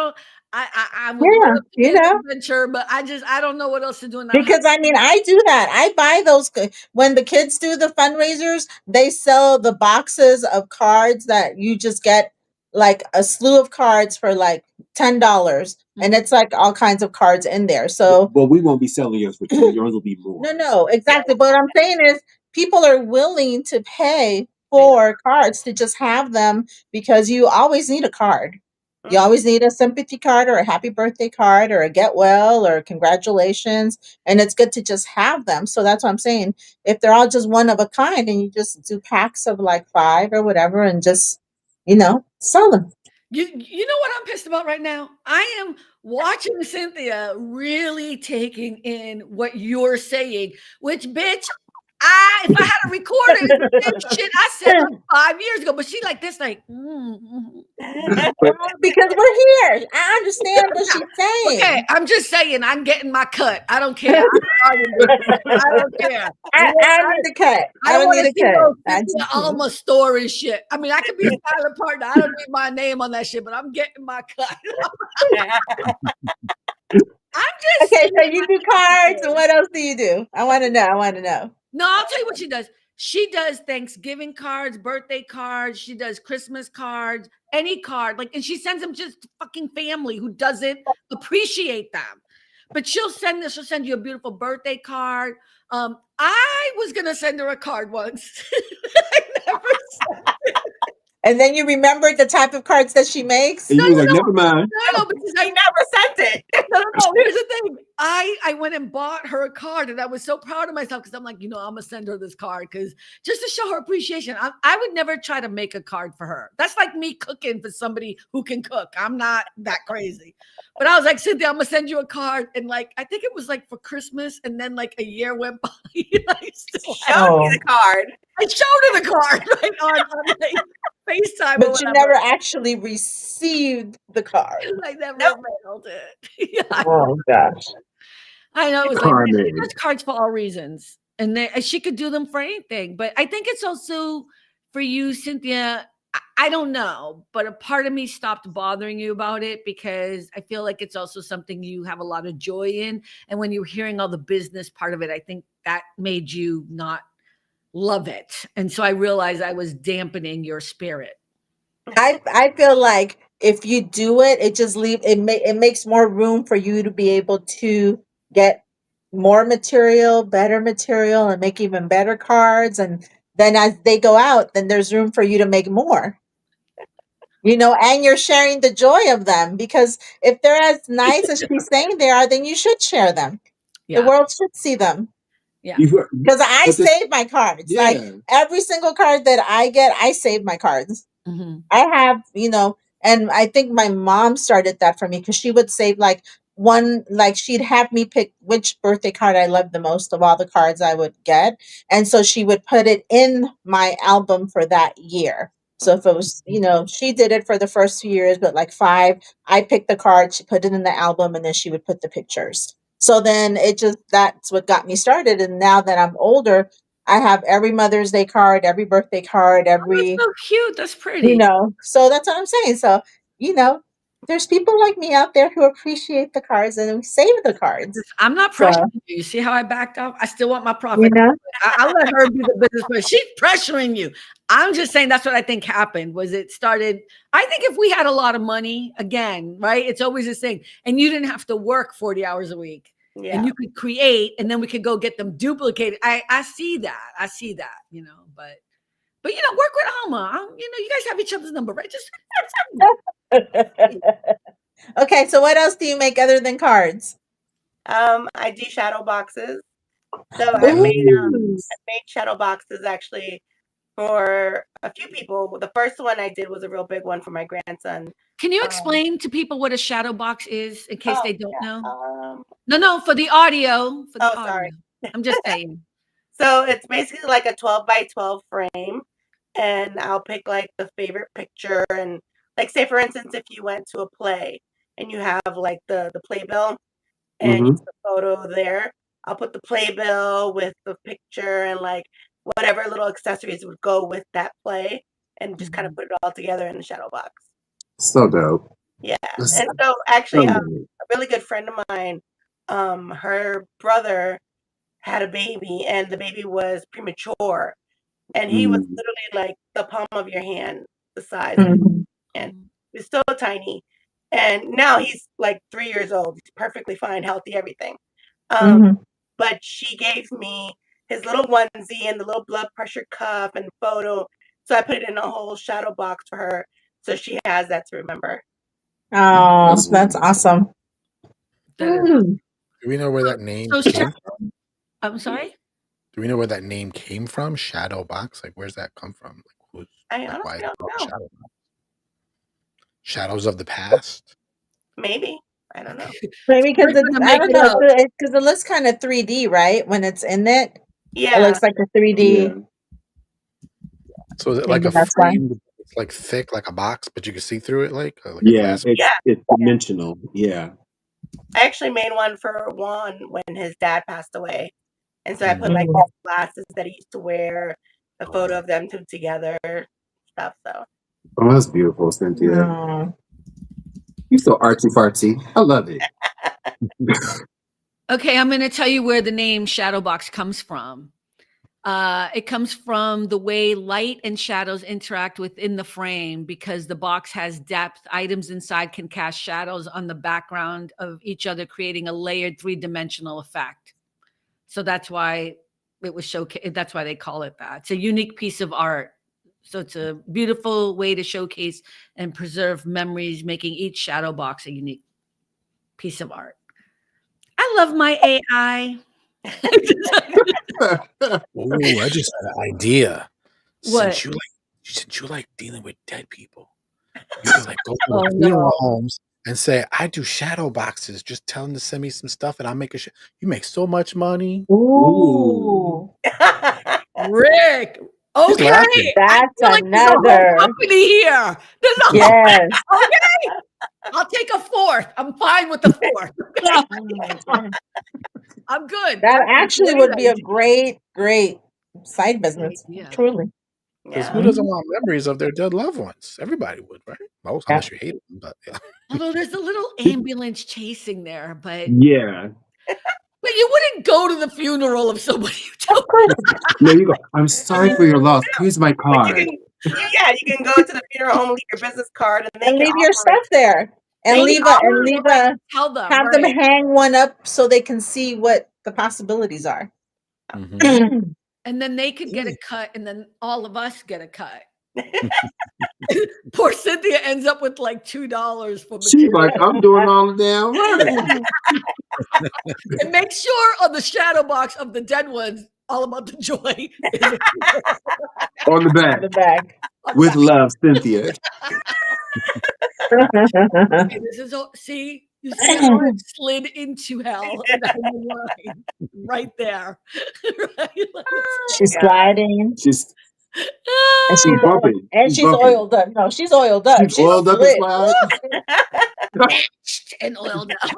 would Yeah, love to be an adventure, but I don't know what else to do in that house. because I mean I do that. I buy those when the kids do the fundraisers, they sell the boxes of cards that you just get like a slew of cards for like $10 and it's like all kinds of cards in there. So but we won't be selling yours for 10. Yours will be more. no, exactly. But what I'm saying is people are willing to pay I know. for cards to just have them because you always need a card. You always need a sympathy card or a happy birthday card or a get well or congratulations. And it's good to just have them. So that's what I'm saying. If they're all just one of a kind and you just do packs of like 5 or whatever and just, sell them. You know what I'm pissed about right now? I am watching Cynthia really taking in what you're saying, which bitch, if I had a recorder, it's the same shit I said like 5 years ago, but she like this, like, But Because we're here. I understand what she's okay, saying. I'm just saying I'm getting my cut. I don't care. I don't care. I need a cut. I I don't don't want need to a see cut. no I Cynthia just Alma story shit. I mean, I could be a silent partner. I don't need my name on that shit, but I'm getting my cut. I'm just Okay, so saying, you do cards, and what else do you do? I want to know. I want to know. no, I'll tell you what she does. She does Thanksgiving cards, birthday cards. She does Christmas cards, any card. Like, and she sends them just to fucking family who doesn't appreciate them. But she'll send you a beautiful birthday card. I was gonna send her a card once. I never sent And then you remembered the type of cards that she makes. and you was like, never mind. no, because I never sent it. no. Here's the thing. I went and bought her a card, and I was so proud of myself because I'm like, I'm gonna send her this card because just to show her appreciation. I would never try to make a card for her. That's like me cooking for somebody who can cook. I'm not that crazy. But I was like, Cynthia, I'm gonna send you a card, and like I think it was like for Christmas, and then like a year went by. I still Showed me the card. I showed her the card right on like FaceTime or But whatever. you never actually received the card. I never Nope. mailed it. Yeah, Oh gosh. I know it was like Card she name. does cards for all reasons, and she could do them for anything. But I think it's also for you, Cynthia. I don't know, but a part of me stopped bothering you about it because I feel like it's also something you have a lot of joy in. And when you're hearing all the business part of it, I think that made you not love it. And so I realized I was dampening your spirit. I feel like if you do it, it just it makes more room for you to be able to get more material, better material, and make even better cards. And then as they go out, then there's room for you to make more. And you're sharing the joy of them, because if they're as nice as she's saying they are, then you should share them. The Yeah. world should see them. Yeah. Because I But the- save my cards. Like Yeah. every single card that I get, I save my cards. Mhm. I have, and I think my mom started that for me, because she would save like one, like she'd have me pick which birthday card I loved the most of all the cards I would get. And so she would put it in my album for that year. So if it was, she did it for the first few years, but like 5, I picked the card, she put it in the album, and then she would put the pictures. So then that's what got me started. And now that I'm older, I have every Mother's Day card, every birthday card, Oh, every that's so cute. That's pretty. so that's what I'm saying. So, there's people like me out there who appreciate the cards and who save the cards. I'm not So, pressuring you. You see how I backed off? I still want my you profit. know, I'll let her be the business person. She's pressuring you. I'm just saying that's what I think happened. Was it started? I think if we had a lot of money, again, right? It's always this thing, and you didn't have to work 40 hours a week, Yeah. and you could create, and then we could go get them duplicated. I see that. I see that. But work with Alma. You guys have each other's number, right? Just okay. So, what else do you make other than cards? I do shadow boxes. So I Ooh. made shadow boxes actually for a few people. The first one I did was a real big one for my grandson. Can you explain to people what a shadow box is in case they don't yeah. know? No, for the audio. Sorry. I'm just saying. So it's basically like a 12 by 12 frame, and I'll pick like the favorite picture, and like say for instance, if you went to a play and you have like the playbill and Mhm. it's the photo there, I'll put the playbill with the picture and like whatever little accessories would go with that play, and just kind of put it all together in the shadow box. So dope. Yeah. That's And so actually, so a dope. really good friend of mine, her brother had a baby, and the baby was premature, and he was Mm. literally like the palm of your hand, the size of Mhm. and he was so tiny. And now he's like 3 years old. He's perfectly fine, healthy, everything. Um, Mhm. but she gave me his little onesie and the little blood pressure cuff and photo. So I put it in a whole shadow box for her, so she has that to remember. Oh, That's that's wonderful. awesome. That is. Mm. Do we know where that name So came from? I'm sorry. Do we know where that name came from? Shadow box. Like, where's that come from? I Like, why honestly is it don't called know. shadow box? Shadows of the past. Maybe. I don't know. Maybe because We're gonna I make don't it know, up. because it looks kind of 3D, right? When it's in it, it Yeah. looks like a 3D. Yeah. So is it like Maybe a that's why. frame? It's like thick, like a box, but you can see through it, like a Yeah, glass. Yeah. it's dimensional. Yeah. I actually made one for Juan when his dad passed away. And so I put like Mhm. his glasses that he used to wear, a photo of them two together, stuff. So Oh, that's beautiful, Cynthia. Oh. You're so artsy fartsy. I love it. Okay, I'm going to tell you where the name shadow box comes from. It comes from the way light and shadows interact within the frame, because the box has depth. Items inside can cast shadows on the background of each other, creating a layered 3-dimensional effect. So that's why it was showcased. That's why they call it that. It's a unique piece of art. So it's a beautiful way to showcase and preserve memories, making each shadow box a unique piece of art. I love my AI. Oh, I just had an idea. What? Since you like dealing with dead people, you could like go to Oh, the funeral no. homes and say, "I do shadow boxes. Just tell them to send me some stuff, and I'll make a. You make so much money." Ooh. Rick. He's Okay. laughing. I That's feel like there's a whole another. company here. There's a Yes. okay. I'll take a fourth. I'm fine with the fourth. I'm good. That That's a actually great would be a idea. great side business. Yeah. Truly. Because Yeah. who doesn't want memories of their dead loved ones? Everybody would, right? Most, Yeah. unless you hate them, but yeah. Although there's a little ambulance chasing there, but Yeah. But you wouldn't go to the funeral of somebody you don't. Of course. No, you go. I'm sorry for your loss. Here's my But you card. can, you can go to the funeral home, leave your business card, and they And can leave your offer it. stuff there. And They leave can a offer it. Tell them, have them right. hang one up so they can see what the possibilities are. Mhm. And then they could get a cut, and then all of us get a cut. Poor Cynthia ends up with like $2 for She's material. like, I'm doing all the damn work. And make sure on the shadow box of the dead ones, all about the joy is On the back. The bag. on the With back. love, Cynthia. Okay, this is see, you see how it slid into hell down the line, right there. Right? Like She's sliding. She's And she's bumping. she's bumping. oiled up. No, she's oiled up. She's oiled up and lit. slide and oiled up.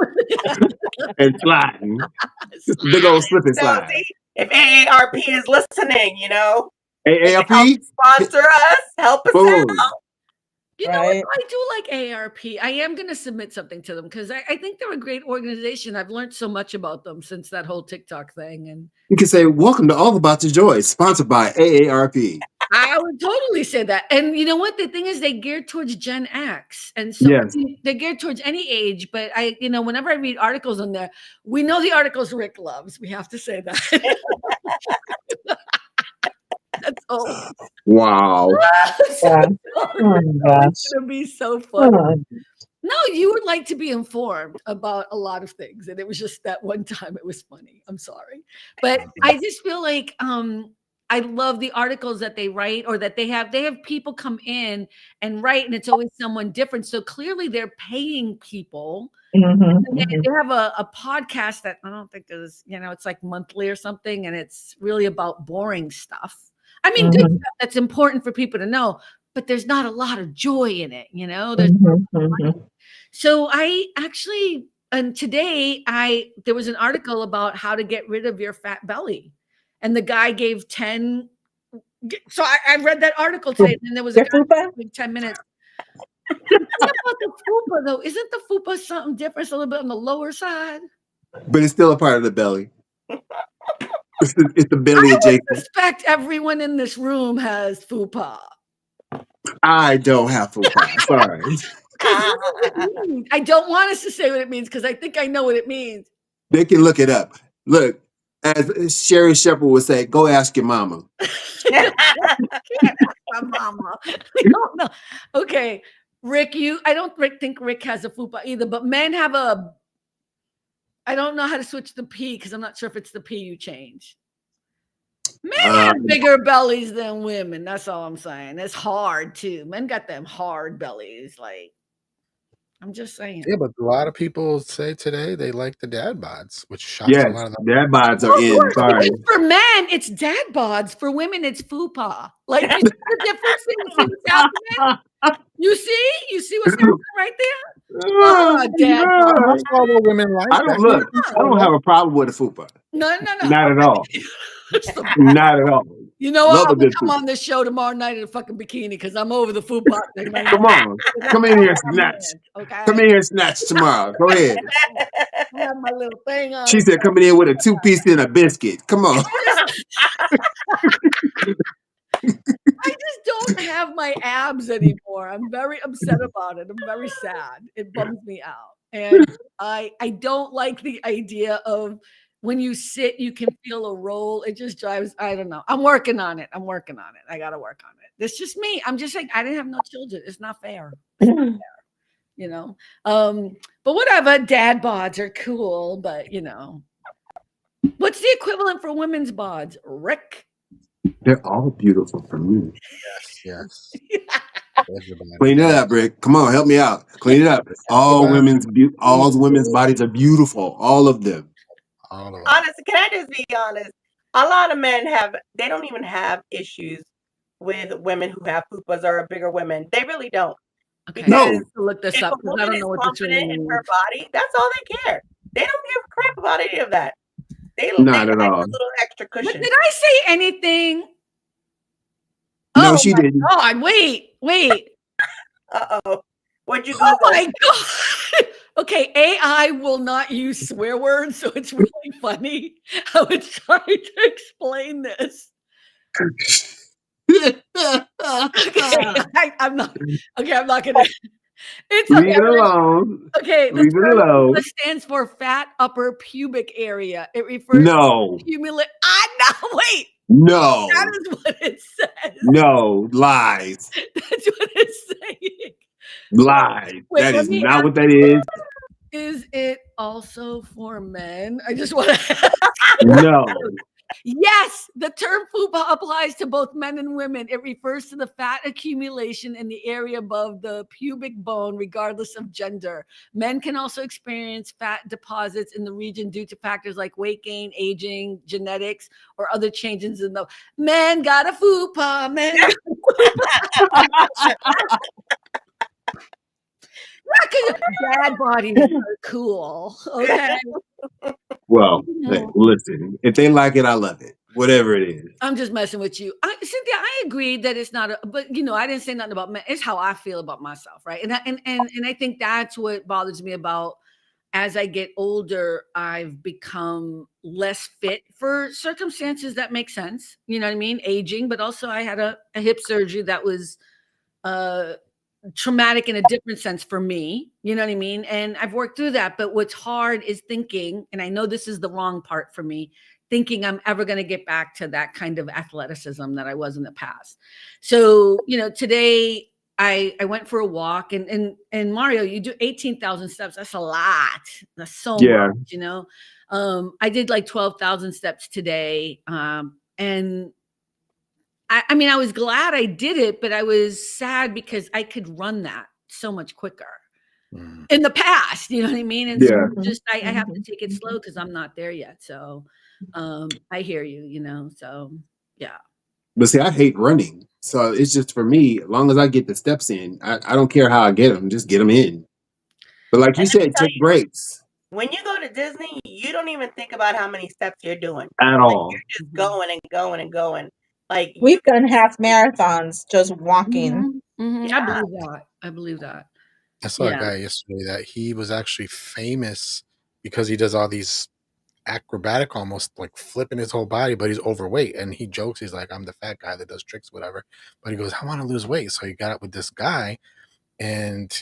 and sliding. Just a big old slip and So, slide. see, if AARP is listening, help AARP? sponsor us, help us Boom. out. You know Right. what? I do like AARP. I am going to submit something to them because I think they're a great organization. I've learned so much about them since that whole TikTok thing. And You can say, welcome to All About Your Joy, sponsored by AARP. I would totally say that. And you know what? The thing is, they geared towards Gen X. And so Yes. they're geared towards any age. But whenever I read articles on there, we know the articles Rick loves. We have to say that. That's all. Wow. Yeah. Oh my gosh. It's going to be so fun. Oh, No, you would like to be informed about a lot of things. And it was just that one time it was funny. I'm sorry. But I just feel like I love the articles that they write or that they have people come in and write, and it's always someone different. So clearly they're paying people. mhm, And mhm. they have a podcast that I don't think is, it's like monthly or something, and it's really about boring stuff. I mean, good Mhm. stuff that's important for people to know, but there's not a lot of joy in it, There's Mhm, mhm. so I actually, and today there was an article about how to get rid of your fat belly, and the guy gave 10. So I read that article today, and then there was a Your guy fupa? like 10 minutes. The thing about the fupa though, isn't the fupa something different? It's a little bit on the lower side. But it's still a part of the belly. It's the belly I would adjacent. suspect everyone in this room has fupa. I don't have fupa. Sorry. 'Cause what does it mean? I don't want us to say what it means because I think I know what it means. They can look it up. Look, as Sherry Shepherd would say, go ask your mama. My mama. I don't know. Okay, Rick, I don't think Rick has a fupa either, but men have I don't know how to switch the P because I'm not sure if it's the P you change. Men have bigger bellies than women. That's all I'm saying. It's hard too. Men got them hard bellies. Like, I'm just saying. Yeah, but a lot of people say today they like the dad bods, which shocks Yes, a lot of them. dad bods are Of in. course, Sorry. because for men, it's dad bods. For women, it's fupa. Like, you see the difference? See what's happening? You see what's happening right there? Oh, dad bod. Most all the women like I don't that. look. I don't have a problem with a fupa. No. Not at all. It's the- Not at all. You know Love what? a I'm gonna good come fupa. on this show tomorrow night in a fucking bikini because I'm over the fupa thing. Come on. Come in here, snatch. Okay. Come in here, snatch tomorrow. Go ahead. I have my little thing on. She said, coming in with a 2-piece and a biscuit. Come on. I just don't have my abs anymore. I'm very upset about it. I'm very sad. It bums me out. And I don't like the idea of when you sit, you can feel a roll. It just drives, I don't know. I'm working on it. I got to work on it. It's just me. I'm just like, I didn't have no children. It's not fair. But whatever, dad bods are cool, but what's the equivalent for women's bods, Rick? They're all beautiful for me. Yes. Everybody. Clean it up, Rick. Come on, help me out. Clean it up. All women's bodies are beautiful. All of them. All of them. Honestly, can I just be honest? A lot of men they don't even have issues with women who have fupas or are bigger women. They really don't. Okay, No. I have to look this If up a because I woman don't is know what this really confident in means. her body, that's all they care. They don't give a crap about any of that. They Not like at all. a little extra But cushion. did I say anything? No, Oh she my didn't. God, wait. Uh-oh. What'd you Oh Google? my God. Okay, AI will not use swear words, so it's really funny how it's trying to explain this. Okay, I'm not. Okay, I'm not gonna. It's Leave it okay. alone. Okay, the Leave it term alone. FUPA stands for fat upper pubic area. It refers No, to accumulate. No, wait. That no, is what it says. no, lies, That's what it's saying. lies. Wait, That let is me not ask. what that is. Is it also for men? I just want to. No. Yes, the term FUPA applies to both men and women. It refers to the fat accumulation in the area above the pubic bone, regardless of gender. Men can also experience fat deposits in the region due to factors like weight gain, aging, genetics, or other changes in the men got a FUPA. Men got dad bodies are cool. Okay. Well, hey, listen. If they like it, I love it. Whatever it is. I'm just messing with you. Cynthia, I agree that it's not but I didn't say nothing about men. It's how I feel about myself, right? And I think that's what bothers me about as I get older, I've become less fit for circumstances that make sense. You know what I mean? Aging, but also I had a hip surgery that was traumatic in a different sense for me. You know what I mean? And I've worked through that. But what's hard is thinking, and I know this is the wrong part for me, thinking I'm ever going to get back to that kind of athleticism that I was in the past. So, today I went for a walk and Mario, you do 18,000 steps. That's a lot. That's so Yeah. much, I did like 12,000 steps today. And I mean, I was glad I did it, but I was sad because I could run that so much quicker in the past. You know what I mean? And Yeah. so just I have to take it slow because I'm not there yet. So I hear you, so yeah. But see, I hate running. So it's just for me, as long as I get the steps in, I don't care how I get them, just get them in. But like you And let me said, tell take you, breaks when you go to Disney, you don't even think about how many steps you're doing. at Like all. you're just going and going and going. Like you We've done half marathons just walking. I believe that. I saw a Yeah. guy yesterday that he was actually famous because he does all these acrobatic, almost like flipping his whole body, but he's overweight. And he jokes, he's like, I'm the fat guy that does tricks, whatever. But he goes, I want to lose weight. So he got up with this guy and,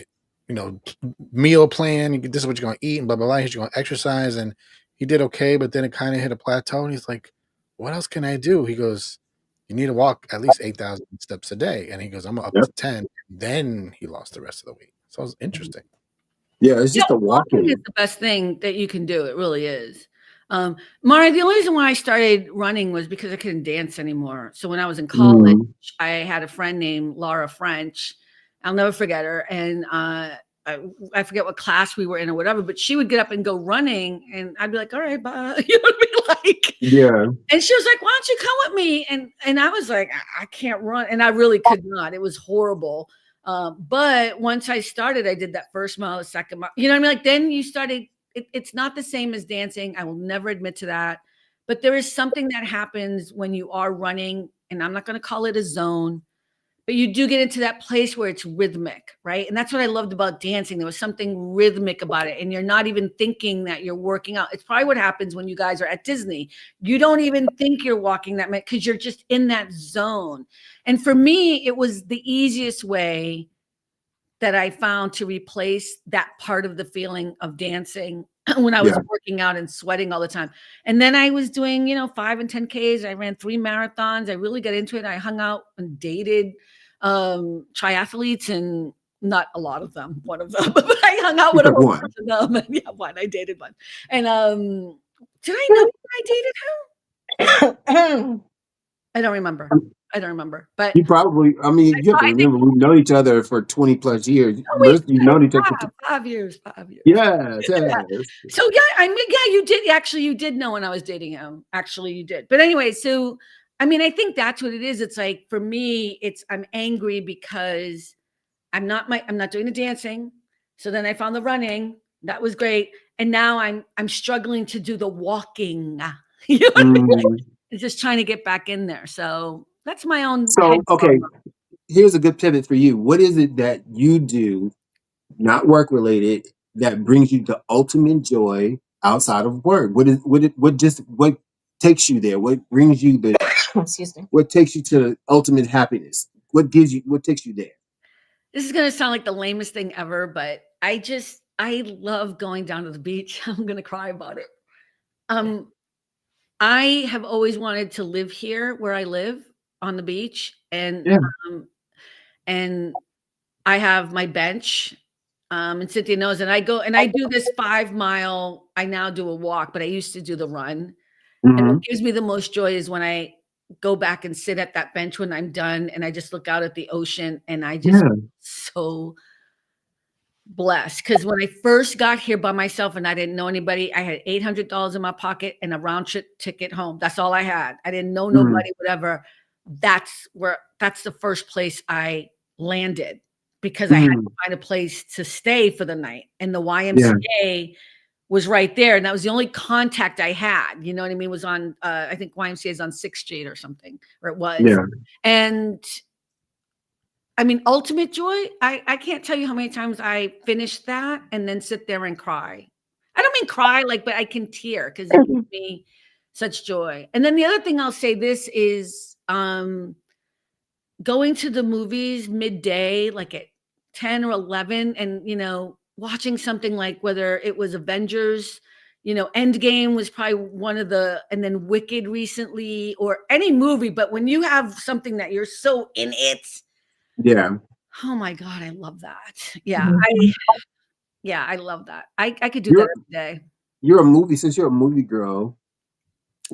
meal plan. This is what you're going to eat and blah, blah, blah. He's going to exercise. And he did okay, but then it kind of hit a plateau. And he's like, what else can I do? He goes, you need to walk at least 8,000 steps a day. And he goes, I'm up Yep. to 10. Then he lost the rest of the weight. So it was interesting. Yeah, it's just a Walking walking. is the best thing that you can do. It really is. Mari, the only reason why I started running was because I couldn't dance anymore. So when I was in college, I had a friend named Laura French. I'll never forget her. And I forget what class we were in or whatever, but she would get up and go running, and I'd be like, "All right, bye." You know what I mean? Like, Yeah. and she was like, "Why don't you come with me?" And I was like, I can't run," and I really could not. It was horrible. But once I started, I did that first mile, the second mile. You know what I mean? Like then you started. It's not the same as dancing. I will never admit to that. But there is something that happens when you are running, and I'm not going to call it a zone, but you do get into that place where it's rhythmic, right? And that's what I loved about dancing. There was something rhythmic about it. And you're not even thinking that you're working out. It's probably what happens when you guys are at Disney. You don't even think you're walking that much because you're just in that zone. And for me, it was the easiest way that I found to replace that part of the feeling of dancing when I was working out and sweating all the time. And then I was doing, 5 and 10Ks. I ran 3 marathons. I really got into it. I hung out and dated triathletes, and not a lot of them, one of them, but I hung out with a whole bunch of them. Yeah, one. I dated one. And did I know I dated him? I don't remember. But You probably, you have to remember, we've known each other for 20 plus years. You've known each other for 5 years. Yes. So you did. Actually, you did know when I was dating him. Actually, you did. But anyway, so I think that's what it is. It's like for me, I'm angry because I'm not doing the dancing. So then I found the running. That was great. And now I'm struggling to do the walking. You know what I mean? It's just trying to get back in there. So that's my own. So, okay, here's a good pivot for you. What is it that you do, not work related, that brings you the ultimate joy outside of work? What takes you there? What brings you the Excuse me. what takes you to the ultimate happiness? What takes you there? This is gonna sound like the lamest thing ever, but I love going down to the beach. I'm gonna cry about it. Um, I have always wanted to live here where I live on the beach, Yeah. um, and I have my bench, and Cynthia knows, and I go and I do this 5 mile. I now do a walk, but I used to do the run. And what Hmm. gives me the most joy is when I go back and sit at that bench when I'm done, and I just look out at the ocean, and I just Yeah. so blessed. Because when I first got here by myself and I didn't know anybody, I had $800 in my pocket and a round trip ticket home. That's all I had. I didn't know Mm. nobody, whatever. That's the first place I landed because I had to Mm. find a place to stay for the night. And the Yeah. YMCA was right there. And that was the only contact I had. You know what I mean? Was on I think YMCA is on 6th Street or something, or it was. Yeah. And I mean, ultimate joy, I can't tell you how many times I finish that and then sit there and cry. I don't mean cry like, but I can tear because it gives me such joy. And then the other thing I'll say this is going to the movies midday, like at 10 or 11, and watching something like whether it was Avengers, Endgame was probably one of the, and then Wicked recently, or any movie, but when you have something that you're so in it. Yeah. Oh my God, I love that. Yeah, Mhm. I love that. I could do that You're every day. you're a movie since you're a movie girl.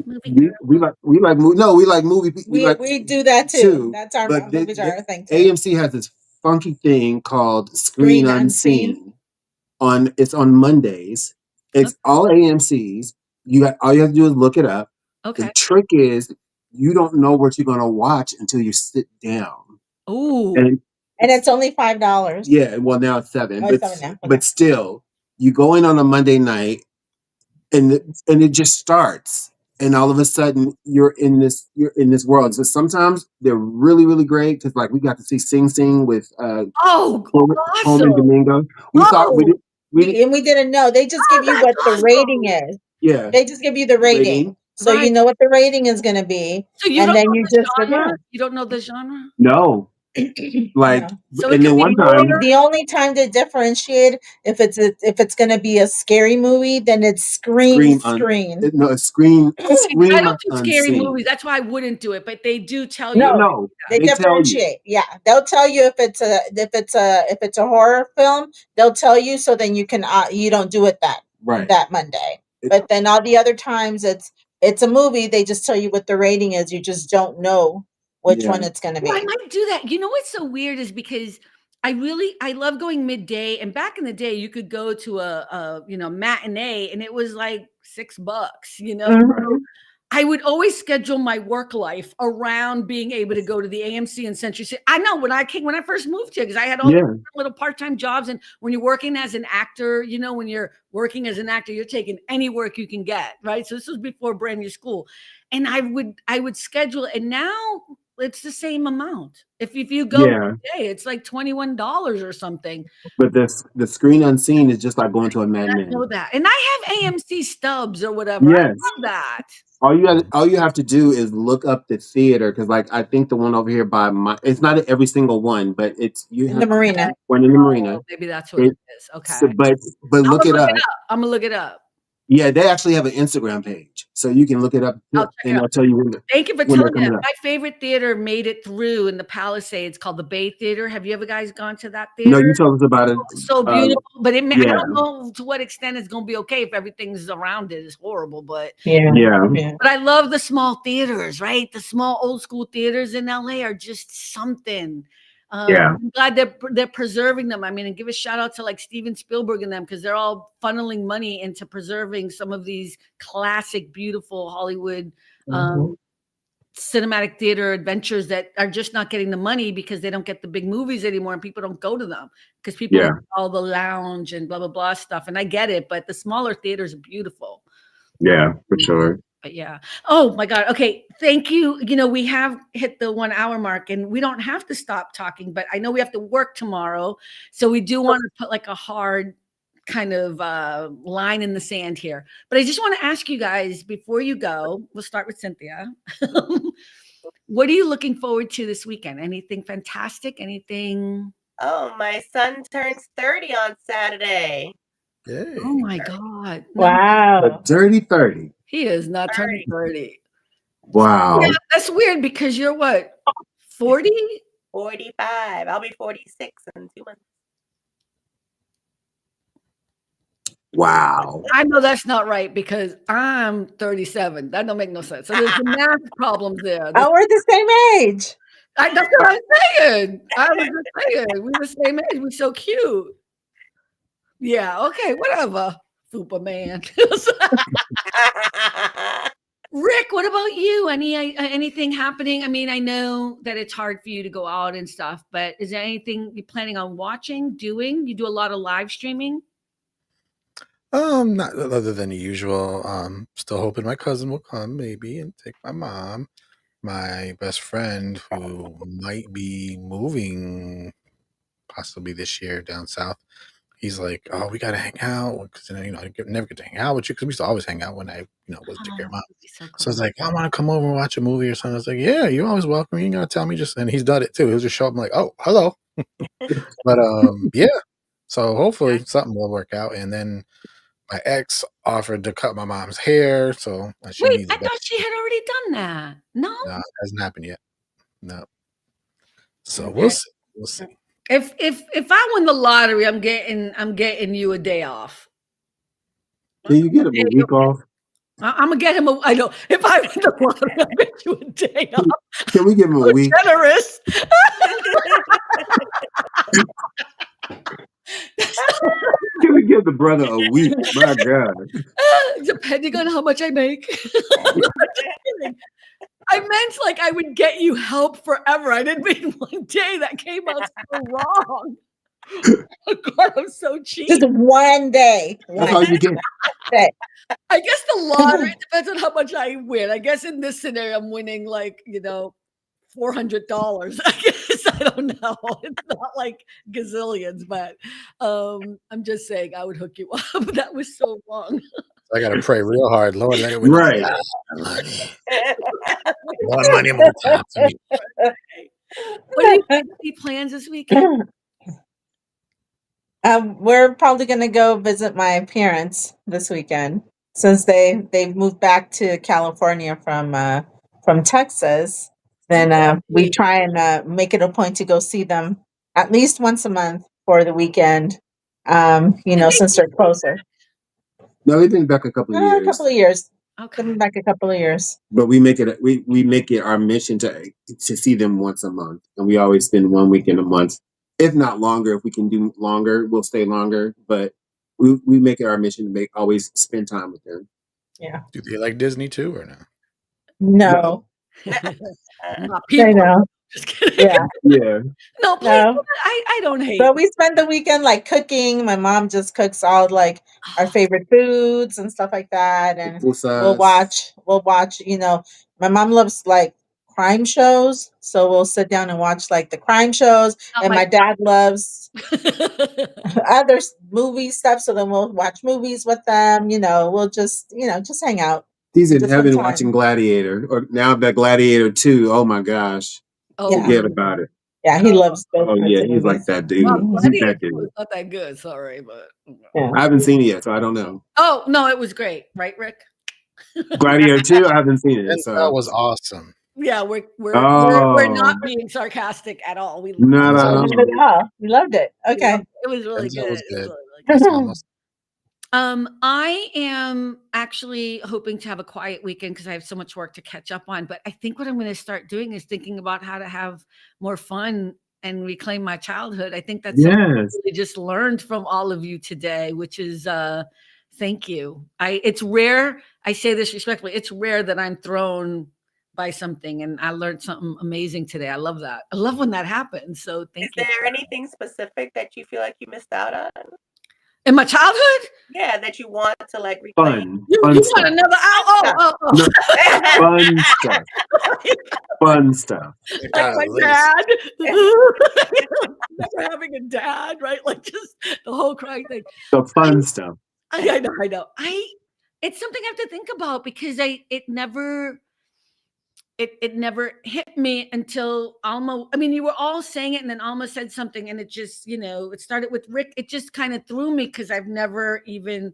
Movie We we girl. like we like movie. No, we like movie. We like We do that too. too. That's our But movies are our thing too. AMC has this funky thing called Screen Screen Unseen. Unseen. It's on Mondays. It's all AMC's. All you have to do is look it up. The Okay. trick is you don't know what you're gonna watch until you sit down. Ooh. And And it's only $5. yeah, well now it's 7, Oh, but it's 7 now. Okay. but still, you go in on a Monday night and it just starts, and all of a sudden you're in this world. So sometimes they're really really great because like we got to see Sing Sing with Oh, Coleman awesome. Domingo. We thought Oh, We didn't know. They just give you what that's the rating awesome. is. yeah They just give you the rating. rating. So you Right. know what the rating is going to be. So you And don't then know you the just go genre? down. You don't know the genre? No, like, No. So it and could then be one time, horror. The only time to differentiate if it's going to be a scary movie, then it's scream on screen. no scream I scream don't do scary unseen. movies. That's why I wouldn't do it. But they do tell No, you. No, no, they they tell you. differentiate. Yeah, they'll tell you if it's a horror film. They'll tell you so then you don't do it Right. that Monday. It- But then all the other times it's a movie. They just tell you what the rating is. You just don't know which Yeah. one it's going to Well, I be. might do that. You know what's so weird is because I love going midday. And back in the day, you could go to a matinee and it was like $6, So Mhm. I would always schedule my work life around being able to go to the AMC in Century City. I know when I first moved here, because I had all these Yeah. little part-time jobs. And when you're working as an actor, when you're working as an actor, you're taking any work you can get, right? So this was before brand new school. And I would schedule, and now it's the same amount. If you go Yeah. today, it's like $21 or something. But the screen unseen is just like going to a I matinee. know that. And I have AMC stubs or whatever. I Yes. love that. All you have to do is look up the theater because like I think the one over here by my it's not every single one, but it's you In have the marina. one in the marina. Maybe that's what It, it is. Okay. so, but I'm look gonna it look up. it up. I'm gonna look it up. Yeah, they actually have an Instagram page, so you can look it up I'll check it and out. I'll tell you Thank you for when they're telling me that. coming up. My favorite theater made it through in the Palisades called the Bay Theater. Have you ever guys gone to that No, theater? you told us about it. So beautiful, but I Yeah. don't know to what extent it's going to be okay if everything's around it is horrible. But Yeah. I love the small theaters, right? The small old school theaters in LA are just something. Yeah. I'm glad they're preserving them. I mean, and give a shout out to like Steven Spielberg and them because they're all funneling money into preserving some of these classic, beautiful Hollywood cinematic theater adventures that are just not getting the money because they don't get the big movies anymore and people don't go to them because people Yeah. like all the lounge and blah blah blah stuff. And I get it, but the smaller theaters are beautiful. Yeah, for sure. But yeah. Oh my God. Okay. Thank you. We have hit the 1 hour mark and we don't have to stop talking, but I know we have to work tomorrow. So we do want to put like a hard kind of line in the sand here. But I just want to ask you guys before you go, we'll start with Cynthia. What are you looking forward to this weekend? Anything fantastic? Anything? Oh, my son turns 30 on Saturday. Yay. Oh my God. No, A Wow. dirty 30. he is not turning 30. Wow. Yeah, that's weird because you're what? 40? 45. I'll be 46 in 2 months. Wow. I know that's not right because I'm 37. That don't make no sense. So there's the math problems there. Oh, we're the same age. That's what I'm saying. I was just saying. We're the same age. We're so cute. Yeah, okay, whatever. Fupa man. Rick, what about you? Anything happening? I mean, I know that it's hard for you to go out and stuff, but is there anything you're planning on watching, doing? You do a lot of live streaming? Not other than the usual. Still hoping my cousin will come maybe and take my mom. My best friend who might be moving possibly this year down south. He's like, "Oh, we gotta hang out because I never get to hang out with you because we used to always hang out when I was take care of mom." So So I was like, "I want to come over and watch a movie or something." I was like, "Yeah, you're always welcome. You ain't gotta tell me just." And he's done it too. He'll just show up. I'm like, "Oh, hello." But yeah. So hopefully something will work out. And then my ex offered to cut my mom's hair, so she Wait, needs I it. thought she had already done that. No? No, it hasn't happened yet. No. So Okay. we'll see. We'll see. If I win the lottery, I'm getting you a day off. Can you get him a week off? I'm gonna get him I know if I win the lottery, I'll get you a day off. Can we give him a So week? generous. Can we give the brother a week? My God. Depending on how much I make. I'm just kidding. I meant like I would get you help forever. I didn't mean one day. That came out so wrong. Oh God, I'm so cheap. Just one day. That's all you get. Day. I guess the lottery depends on how much I win. I guess in this scenario, I'm winning like, $400. I guess I don't know. It's not like gazillions, but I'm just saying I would hook you up. That was so wrong. I gotta pray real hard. Lord, let it win. Right. More money, more time for me. What do you have any plans this weekend? We're probably going to go visit my parents this weekend since they've moved back to California from Texas. Then we try and make it a point to go see them at least once a month for the weekend. Since they're closer. No, we've been back a couple of years. A couple of years. Okay. Been back a couple of years. But we make it our mission to see them once a month, and we always spend 1 weekend a month, if not longer. If we can do longer, we'll stay longer. But we make it our mission to always spend time with them. Yeah. Do they like Disney too or no? No. Not I people. know. Just kidding. Yeah. Yeah. No, please. No. I don't hate. But we spend the weekend like cooking. My mom just cooks all like our favorite foods and stuff like that. And we'll watch, my mom loves like crime shows. So we'll sit down and watch like the crime shows. Not And my- my dad loves other movie stuff. So then we'll watch movies with them. We'll just hang out. He's in Just heaven some time. watching Gladiator, or now that Gladiator 2. Oh my gosh. Oh, Forget about it. Yeah, he loves those Oh kinds yeah, of he's like movies. that dude. Well, He's Gladiator that dude. was not that good. Sorry, but Yeah. I haven't seen it yet, so I don't know. oh no, it was great, right, Rick? Gladiator 2, I haven't seen it. That So was awesome. Yeah, we're Oh. not being sarcastic at all. We not at Not at all. We loved it. Okay. It was really Denzel good. was It good. really good. That's almost I am actually hoping to have a quiet weekend because I have so much work to catch up on. But I think what I'm going to start doing is thinking about how to have more fun and reclaim my childhood. I think that's something I yes. really just learned from all of you today, which is thank you. It's rare. I say this respectfully. It's rare that I'm thrown by something and I learned something amazing today. I love that. I love when that happens. So thank you. Is there anything specific that you feel like you missed out on? In my childhood? Yeah, that you want to like reclaim. You Fun want stuff. another oh. No, fun stuff. Fun stuff. It Like got my a list. dad. Never having a dad, right? Like just the whole crying thing. The fun I stuff. I know. It's something I have to think about because it never hit me until Alma. I mean, you were all saying it, and then Alma said something, and it just, it started with Rick. It just kind of threw me because I've never even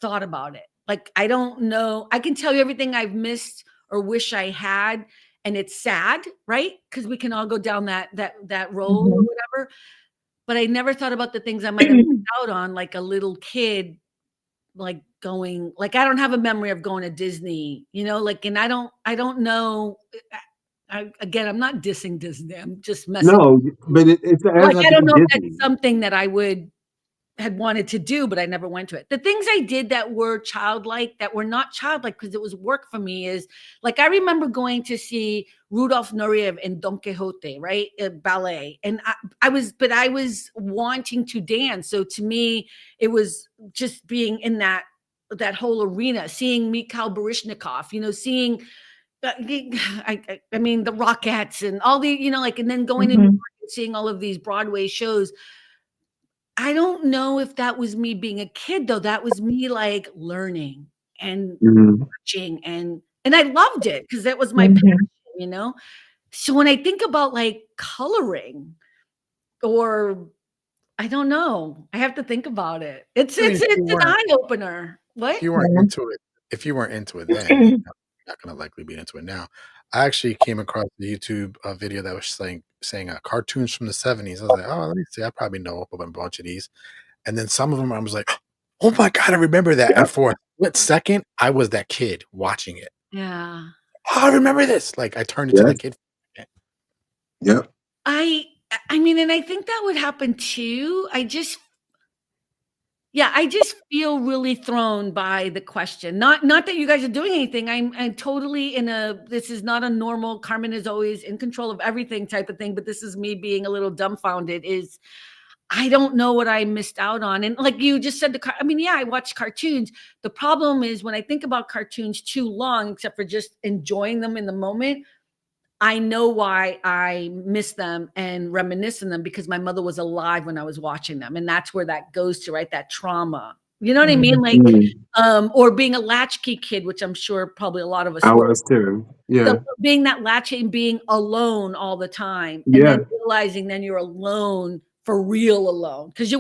thought about it. Like, I don't know. I can tell you everything I've missed or wish I had, and it's sad, right? Because we can all go down that road or Mhm. whatever. But I never thought about the things I might have missed out on, like a little kid, like going, like I don't have a memory of going to Disney, like, and I don't know. Again, I'm not dissing Disney. I'm just messing. No, but it has Like, not I to don't be know if Disney. that's something that I had wanted to do, but I never went to it. The things I did that were childlike, that were not childlike because it was work for me, is like I remember going to see Rudolph Nureyev in Don Quixote, right? Ballet. And I was wanting to dance. So to me, it was just being in that whole arena, seeing Mikhail Baryshnikov, seeing I mean the Rockettes and all the, like, and then going to New York Mhm. and seeing all of these Broadway shows. I don't know if that was me being a kid, though. That was me, like, learning and Mhm. watching, and I loved it because that was my Mhm. passion. So when I think about, like, coloring, or I don't know, I have to think about it. It's I mean, it's it's an eye opener. What? if you weren't Yeah. into it, if you weren't into it then, you're not gonna likely be into it now. I actually came across the YouTube video that was saying cartoons from the 70s. I was like, oh, let me see. I probably know a bunch of these. And then some of them, I was like, oh my god, I remember that. And Yep. for a split second, I was that kid watching it. Yeah. Oh, I remember this. Like I turned into Yes. that kid. Yep. I I mean, and I think that would happen too. I just feel really thrown by the question. Not that you guys are doing anything. I'm totally this is not a normal Carmen is always in control of everything type of thing, but this is me being a little dumbfounded. Is I don't know what I missed out on. And like you just said, I mean, yeah, I watch cartoons. The problem is when I think about cartoons too long, except for just enjoying them in the moment, I know why I miss them and reminisce in them because my mother was alive when I was watching them. And that's where that goes to, right? That trauma. You know what I mean? Like, Mhm. or being a latchkey kid, which I'm sure probably a lot of us I were. was too. So Yeah. being that latchkey and being alone all the time, and then Yeah. realizing then you're alone for real alone. Because you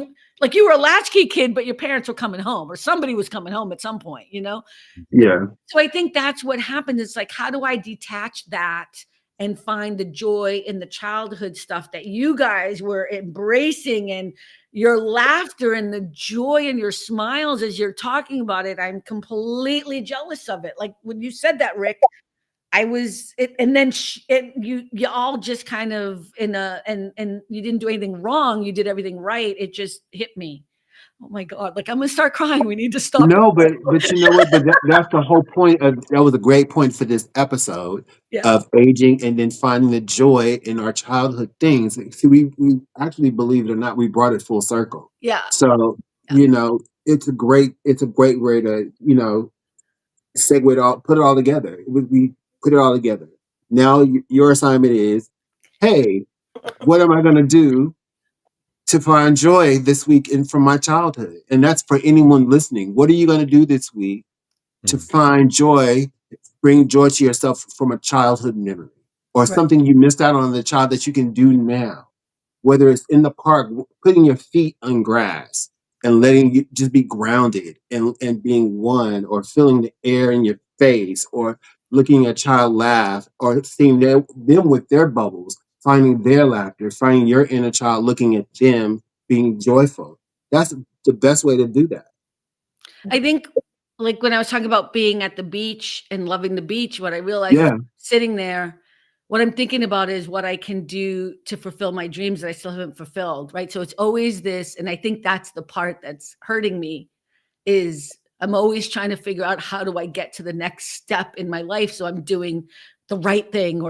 were a latchkey kid, but your parents were coming home or somebody was coming home at some point. Yeah. So I think that's what happened. It's like, how do I detach that and find the joy in the childhood stuff that you guys were embracing, and your laughter and the joy and your smiles as you're talking about it? I'm completely jealous of it. Like when you said that, Rick, I was it, and then you all just kind of and you didn't do anything wrong. You did everything right. It just hit me. Oh my God. Like I'm going to start crying. We need to stop. No, but you know what? But that's the whole point of that was a great point for this episode Yeah. of aging and then finding the joy in our childhood things. See, we actually, believe it or not, we brought it full circle. Yeah. So, Yeah. it's a great way to, segue it all, put it all together. We put it all together. Now your assignment is, hey, what am I going to do to find joy this week from my childhood? And that's for anyone listening. What are you going to do this week to find joy, bring joy to yourself from a childhood memory or Right. something you missed out on as a child that you can do now? Whether it's in the park, putting your feet on grass and letting you just be grounded and being one, or feeling the air in your face, or looking at a child laugh, or seeing them with their bubbles, finding their laughter, finding your inner child, looking at them, being joyful. That's the best way to do that. I think like when I was talking about being at the beach and loving the beach, what I realized is Yeah. sitting there, what I'm thinking about is what I can do to fulfill my dreams that I still haven't fulfilled. Right. So it's always this. And I think that's the part that's hurting me, is I'm always trying to figure out how do I get to the next step in my life. So I'm doing the right thing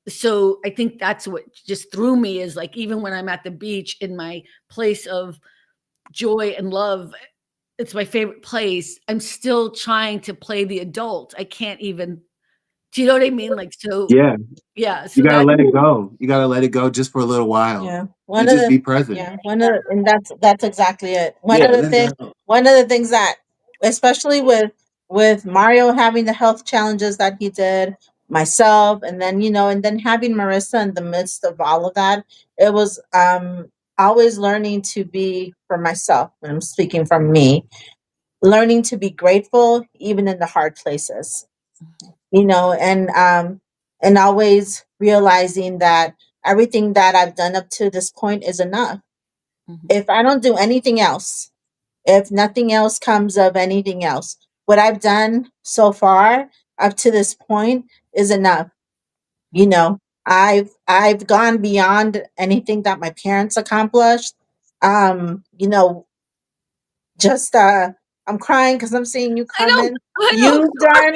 so I think that's what just threw me, is like, even when I'm at the beach in my place of joy and love. It's my favorite place. I'm still trying to play the adult. I can't even. Do you know what I mean? Like, so Yeah, yeah. you So gotta that let it go. You gotta let it go just for a little while Yeah. and just be present. And that's exactly it. Yeah, let it go. One of the things that, especially with Mario having the health challenges that he did, myself, and then and then having Marissa in the midst of all of that, it was always learning to be for myself. And I'm speaking from me, learning to be grateful even in the hard places, and always realizing that everything that I've done up to this point is enough. Mhm. If I don't do anything else, if nothing else comes of anything else, what I've done so far up to this point is enough. I've gone beyond anything that my parents accomplished. Um, you know, just I'm crying because I'm seeing you, I know, Carmen. I know. You've done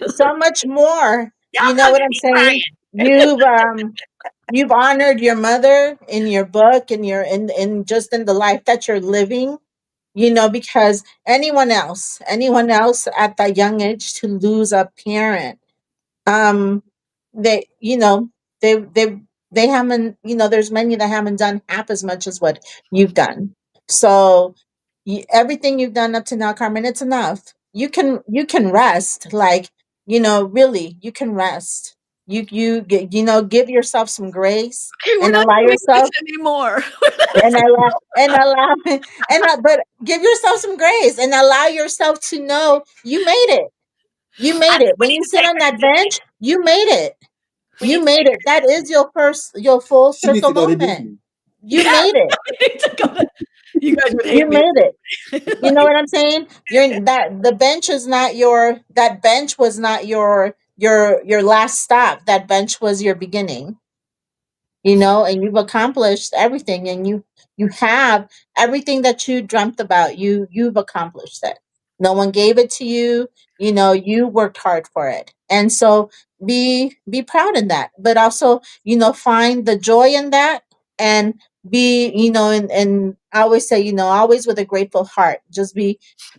so much more. Y'all You know gonna what get I'm me crying. saying? You've honored your mother in your book, and in just in the life that you're living, because anyone else at that young age to lose a parent, um they they they haven't, there's many that haven't done half as much as what you've done. So everything you've done up to now, Carmen, it's enough. You can rest, like, really, you can rest. Give yourself some grace Okay, we're and not allow doing this yourself anymore. but give yourself some grace and allow yourself to know you made it. You I made it. think we When need you to sit take on her to that Disney. bench, you made it. We You need to made take it. her That to is Disney. your full She needs circle to go to moment. Disney. You Yes, made it. we need to go to. You guys would You hate me. made it. You know Like, what I'm saying? The bench is not that bench was not your last stop. That bench was your beginning. And you've accomplished everything, and you have everything that you dreamt about. You've accomplished it. No one gave it to you. You worked hard for it, and so be proud in that, but also find the joy in that, and be and I always say, always with a grateful heart. Just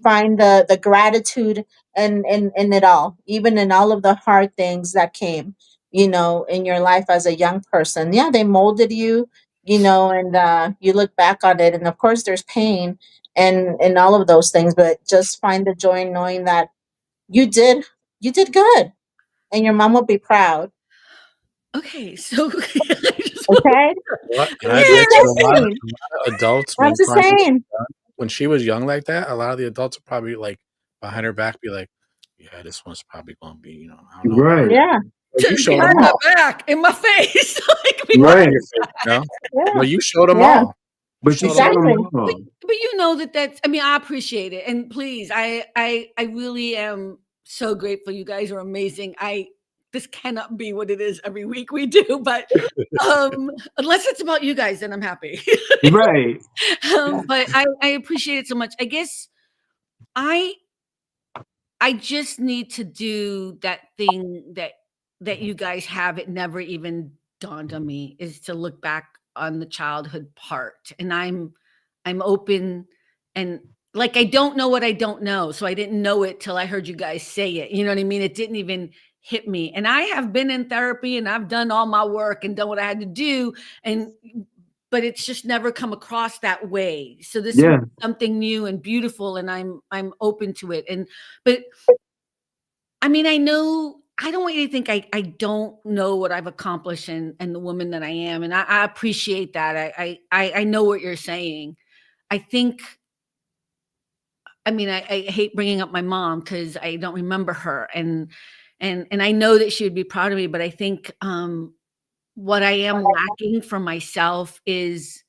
find the gratitude in it all, even in all of the hard things that came in your life as a young person. Yeah, they molded you, and you look back on it, and of course there's pain and all of those things, but just find the joy in knowing that you did you did good, and your mom will be proud. okay, so I just want Okay, What? And I I'm bet just to. you saying. a lot of adults I'm when just Carmen was saying. young, when she was young like that, a lot of the adults are probably like behind her back, be like, "Yeah, this one's probably gonna be, I don't know about Right, her." Yeah, But you showed them Behind my all, back, in my face. Like, not in right. your face, yeah, but you showed them yeah, all. You But you showed them showed all. them exactly. all. but that's. I mean, I appreciate it, and please, I really am so grateful. You guys are amazing. This cannot be what it is every week we do, but unless it's about you guys, then I'm happy. Right. But I appreciate it so much. I guess I I just need to do that thing that you guys have. It never even dawned on me, is to look back on the childhood part. And I'm open, and like, I don't know what I don't know. So I didn't know it till I heard you guys say it. You know what I mean? It didn't even hit me. And I have been in therapy and I've done all my work and done what I had to do. And but it's just never come across that way. So this was Yeah. something new and beautiful, and I'm open to it. And but I mean, I don't want you to think I don't know what I've accomplished, and the woman that I am, and I appreciate that. I know what you're saying. I think, I mean, I hate bringing up my mom because I don't remember her, and I know that she would be proud of me, but I think what I am lacking for myself is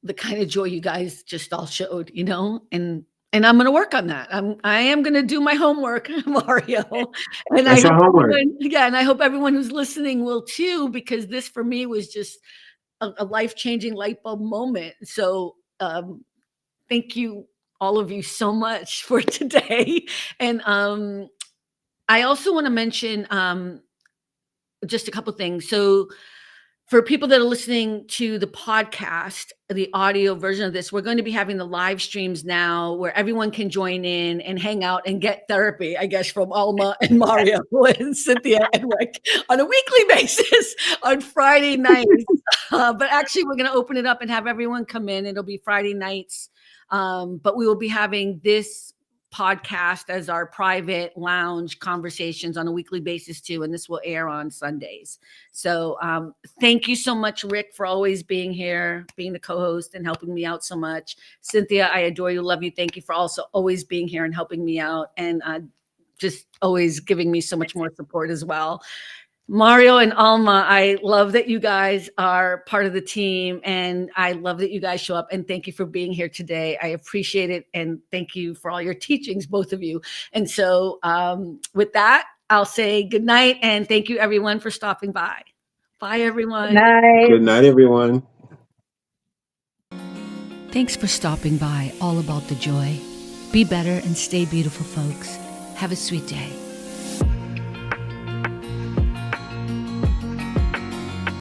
the kind of joy you guys just all showed, and I'm going to work on that. I am going to do my homework, Mario, and I That's your hope homework. everyone, yeah, and I hope everyone who's listening will too, because this for me was just a life changing light bulb moment. So thank you, all of you, so much for today, and I also want to mention just a couple things. So for people that are listening to the podcast, the audio version of this, we're going to be having the live streams now where everyone can join in and hang out and get therapy, I guess, from Alma and Mario and Cynthia and Rick on a weekly basis on Friday nights. But actually, we're going to open it up and have everyone come in. It'll be Friday nights. But we will be having this podcast as our private lounge conversations on a weekly basis too, and this will air on Sundays. So thank you so much, Rick, for always being here, being the co-host and helping me out so much. Cynthia, I adore you, love you. Thank you for also always being here and helping me out, and just always giving me so much more support as well. Mario and Alma, I love that you guys are part of the team, and I love that you guys show up, and thank you for being here today. I appreciate it, and thank you for all your teachings, both of you. And so with that, I'll say good night, and thank you everyone for stopping by. Bye, everyone. Good night, everyone. Thanks for stopping by All About the Joy. Be better and stay beautiful, folks. Have a sweet day.